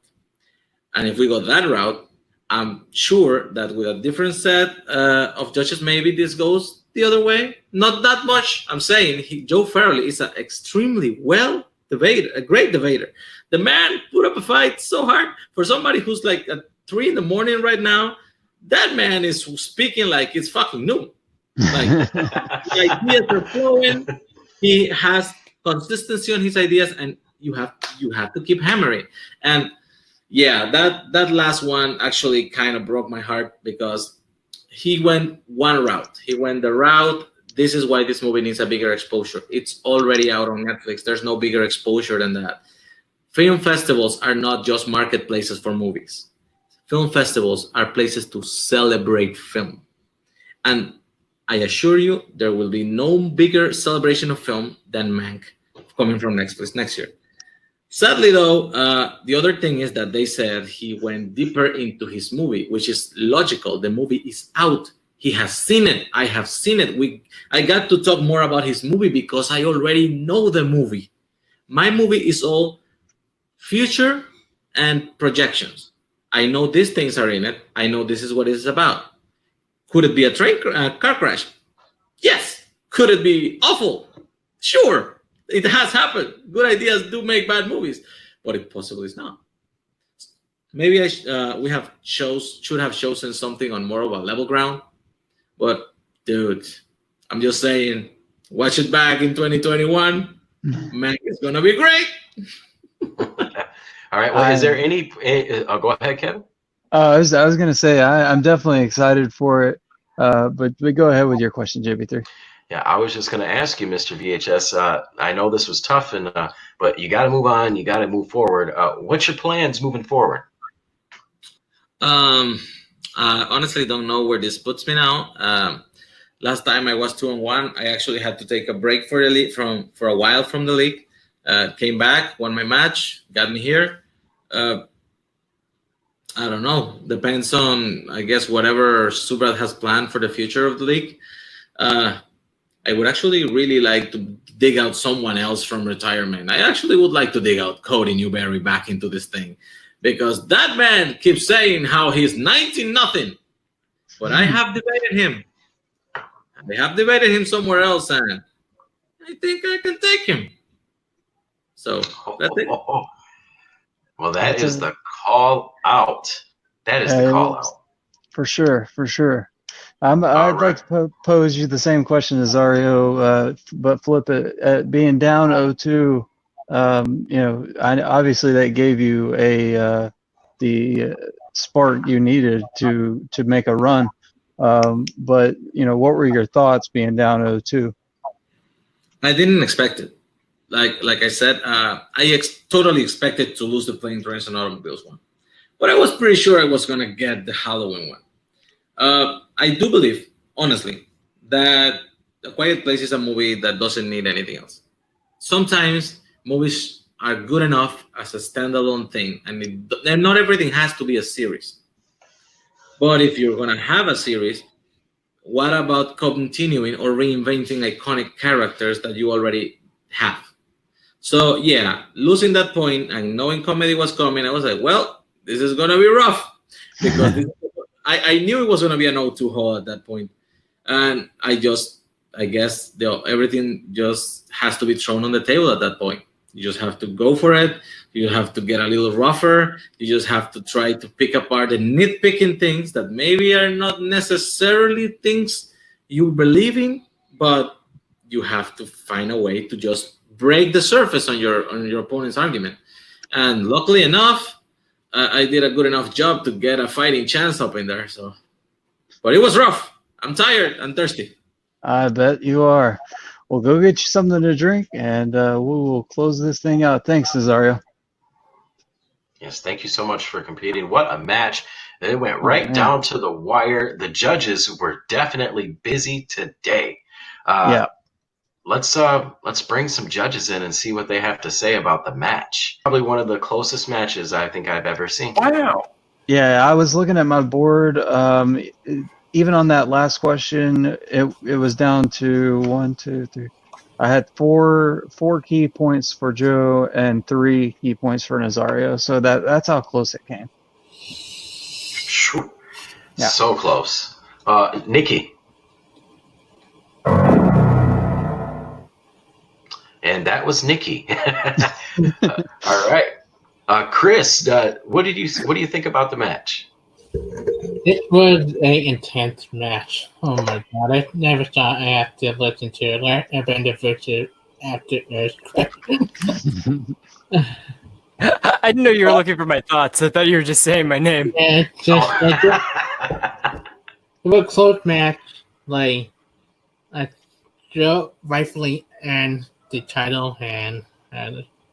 And if we go that route, I'm sure that with a different set of judges, maybe this goes the other way. Not that much. I'm saying Joe Farrelly is an extremely well debater, a great debater. The man put up a fight so hard for somebody who's like at 3 a.m. right now. That man is speaking like it's fucking noon. Like the ideas are flowing. He has consistency on his ideas, and you have to keep hammering. And yeah, that last one actually kind of broke my heart because he went one route. He went the route. This is why this movie needs a bigger exposure. It's already out on Netflix. There's no bigger exposure than that. Film festivals are not just marketplaces for movies. Film festivals are places to celebrate film. And I assure you, there will be no bigger celebration of film than Mank coming from Netflix next year. Sadly, though, the other thing is that they said he went deeper into his movie, which is logical. The movie is out. He has seen it. I have seen it. I got to talk more about his movie because I already know the movie. My movie is all future and projections. I know these things are in it. I know this is what it's about. Could it be a car crash? Yes. Could it be awful? Sure. It has happened. Good ideas do make bad movies, but it possibly is not. Maybe we should have chosen something on more of a level ground. But dude, I'm just saying, watch it back in 2021. Man, it's gonna be great. All right. Well, is there any? Go ahead, Kevin. I was going to say I'm definitely excited for it. But go ahead with your question, JB3. Yeah, I was just going to ask you, Mr. VHS. I know this was tough, but you got to move on. You got to move forward. What's your plans moving forward? I honestly don't know where this puts me now. Last time I was 2-1. I actually had to take a break for the league for a while from the league. Came back, won my match, got me here. I don't know. Depends on, I guess, whatever Subrat has planned for the future of the league. I would actually really like to dig out someone else from retirement. I actually would like to dig out Cody Newberry back into this thing because that man keeps saying how he's 19-0, but I have debated him. I have debated him somewhere else, and I think I can take him. So that's it. Well, that is the call out. That is the call out. For sure, for sure. I'd right. like to pose you the same question as Nazario, but flip it. At being down 0-2, obviously that gave you the spark you needed to make a run. But what were your thoughts being down 0-2? I didn't expect it. Like I said, I totally expected to lose the Planes, Trains, and Automobiles one, but I was pretty sure I was gonna get the Halloween one. I do believe, honestly, that A Quiet Place is a movie that doesn't need anything else. Sometimes movies are good enough as a standalone thing, and not everything has to be a series. But if you're going to have a series, what about continuing or reinventing iconic characters that you already have? So, yeah, losing that point and knowing comedy was coming, I was like, well, this is going to be rough. Because I knew it was going to be an 0-2 hole at that point. And I guess everything just has to be thrown on the table at that point. You just have to go for it. You have to get a little rougher. You just have to try to pick apart the nitpicking things that maybe are not necessarily things you believe in, but you have to find a way to just break the surface on your opponent's argument. And luckily enough, I did a good enough job to get a fighting chance up in there. So, but it was rough. I'm tired and thirsty. I bet you are. Well, go get you something to drink, and we will close this thing out. Thanks, Nazario. Yes, thank you so much for competing. What a match. It went right down to the wire. The judges were definitely busy today. Yeah. Let's bring some judges in and see what they have to say about the match. Probably one of the closest matches I think I've ever seen. Wow. Yeah, I was looking at my board. Even on that last question, it was down to 1, 2, 3. I had four key points for Joe and 3 key points for Nazario. So that's how close it came. Yeah. So close. Nikki. And that was Nikki. All right. Chris, what do you think about the match? This was an intense match. Oh my god, I never thought I had to listen to Airbender versus after Earthquake. I didn't know you were looking for my thoughts. I thought you were just saying my name. Yeah, it's just like it was a close match. Like Joe rightfully earned the title, and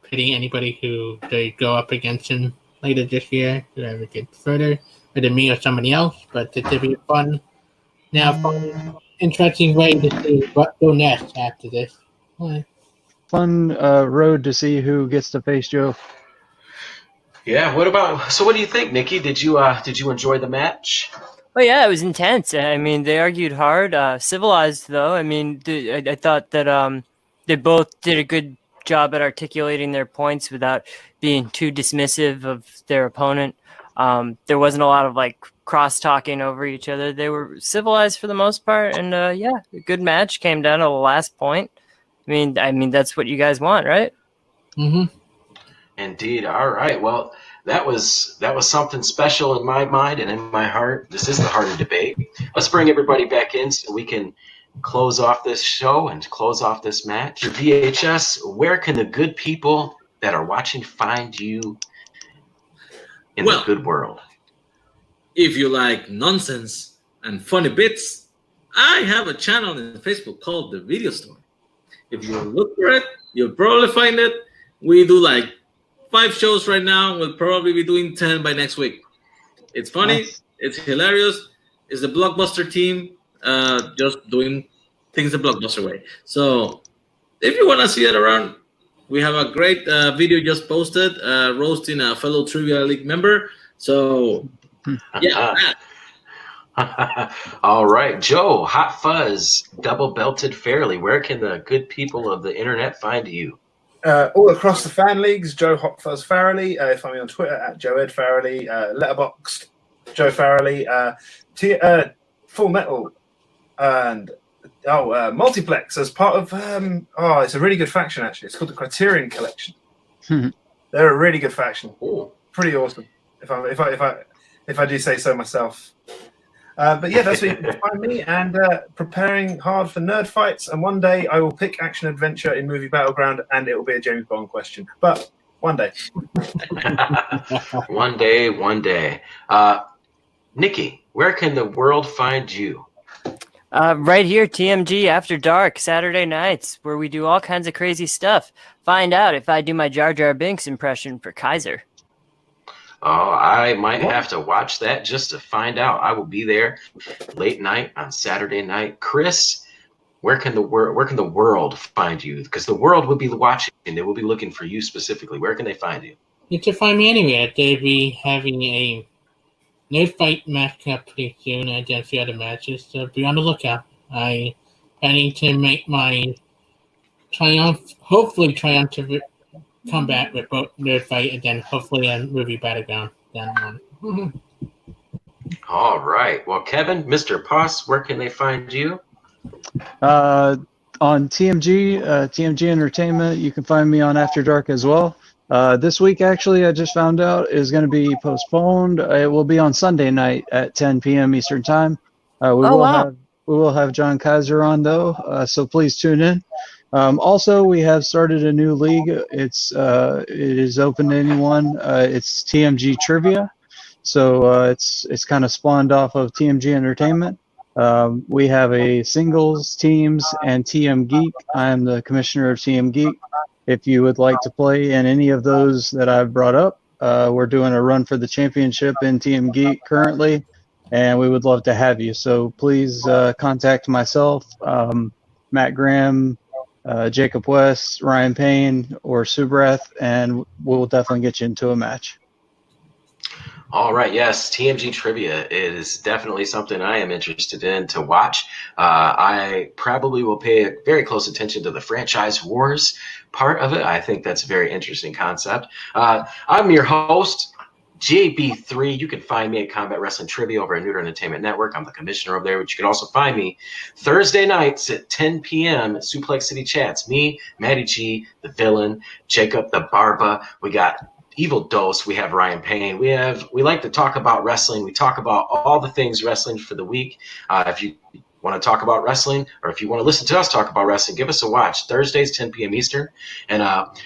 pity anybody who they go up against him later this year, whoever gets further. Whether me or somebody else, but it will be fun, interesting way to see what go next after this. Fun road to see who gets to face Joe. Yeah. What do you think, Nikki? Did you enjoy the match? Oh yeah, it was intense. I mean, they argued hard, civilized though. I mean, I thought that they both did a good job at articulating their points without being too dismissive of their opponent. There wasn't a lot of cross-talking over each other. They were civilized for the most part, and a good match came down to the last point. I mean that's what you guys want, right? Mm-hmm. Indeed. All right. Well, that was something special in my mind and in my heart. This is the Heart of Debate. Let's bring everybody back in so we can close off this show and close off this match. Your VHS, where can the good people that are watching find you in the good world? If you like nonsense and funny bits, I have a channel on Facebook called The Video Store. If you look for it, you'll probably find it. We do 5 shows right now. We'll probably be doing 10 by next week. It's funny. Nice. It's hilarious. It's the Blockbuster team just doing things the Blockbuster way. So if you want to see it around, we have a great video just posted roasting a fellow Trivia League member. So, yeah. All right. Joe, Hot Fuzz, Double Belted Farrelly, where can the good people of the internet find you? All across the fan leagues, Joe Hot Fuzz Farrelly. Find me on Twitter at Joe Ed Farrelly, Letterboxd, Joe Farrelly, Full Metal, and Multiplex as part of it's a really good faction actually. It's called the Criterion Collection. They're a really good faction. Ooh. Pretty awesome. If I do say so myself. But yeah, that's where you can find me, and preparing hard for nerd fights. And one day I will pick action adventure in movie Battleground, and it will be a James Bond question. But one day. One day. Nikki, where can the world find you? Right here, TMG After Dark, Saturday nights, where we do all kinds of crazy stuff. Find out if I do my Jar Jar Binks impression for Kaiser. Oh, I might have to watch that just to find out. I will be there late night on Saturday night. Chris, where can the world find you? Because the world will be watching, and they will be looking for you specifically. Where can they find you? You can find me anywhere. They'll be having a nerd fight match up pretty soon, and a few other matches. So be on the lookout. I planning to make my hopefully triumphant comeback with both nerd fight and then hopefully a movie Battleground down the line. All right. Well, Kevin, Mr. Poss, where can they find you? On TMG Entertainment. You can find me on After Dark as well. This week, actually, I just found out is going to be postponed. It will be on Sunday night at 10 p.m. Eastern Time. We will have John Kaiser on though, so please tune in. Also, we have started a new league. It is open to anyone. It's TMG Trivia, so it's kind of spawned off of TMG Entertainment. We have a singles, teams, and TM Geek. I am the commissioner of TM Geek. If you would like to play in any of those that I've brought up, we're doing a run for the championship in TM Geek currently, and we would love to have you. So please contact myself, Matt Graham, Jacob West, Ryan Payne, or Subrath, and we'll definitely get you into a match. All right, yes, TMG Trivia is definitely something I am interested in to watch. I probably will pay very close attention to the franchise wars part of it. I think that's a very interesting concept. I'm your host, JB3. You can find me at Combat Wrestling Trivia over at Neuter Entertainment Network. I'm the commissioner over there, but you can also find me Thursday nights at 10 p.m. at Suplex City Chats. Me, Matty G, the villain, Jacob the Barba. We got Evil Dose. We have Ryan Payne. We like to talk about wrestling. We talk about all the things wrestling for the week. If you want to talk about wrestling, or if you want to listen to us talk about wrestling, give us a watch. Thursdays, 10 p.m. Eastern. And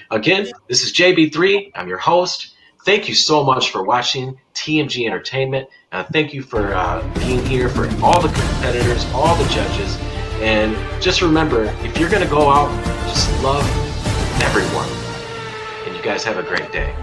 again, this is JB3. I'm your host. Thank you so much for watching TMG Entertainment. Thank you for being here, for all the competitors, all the judges. And just remember, if you're going to go out, just love everyone. And you guys have a great day.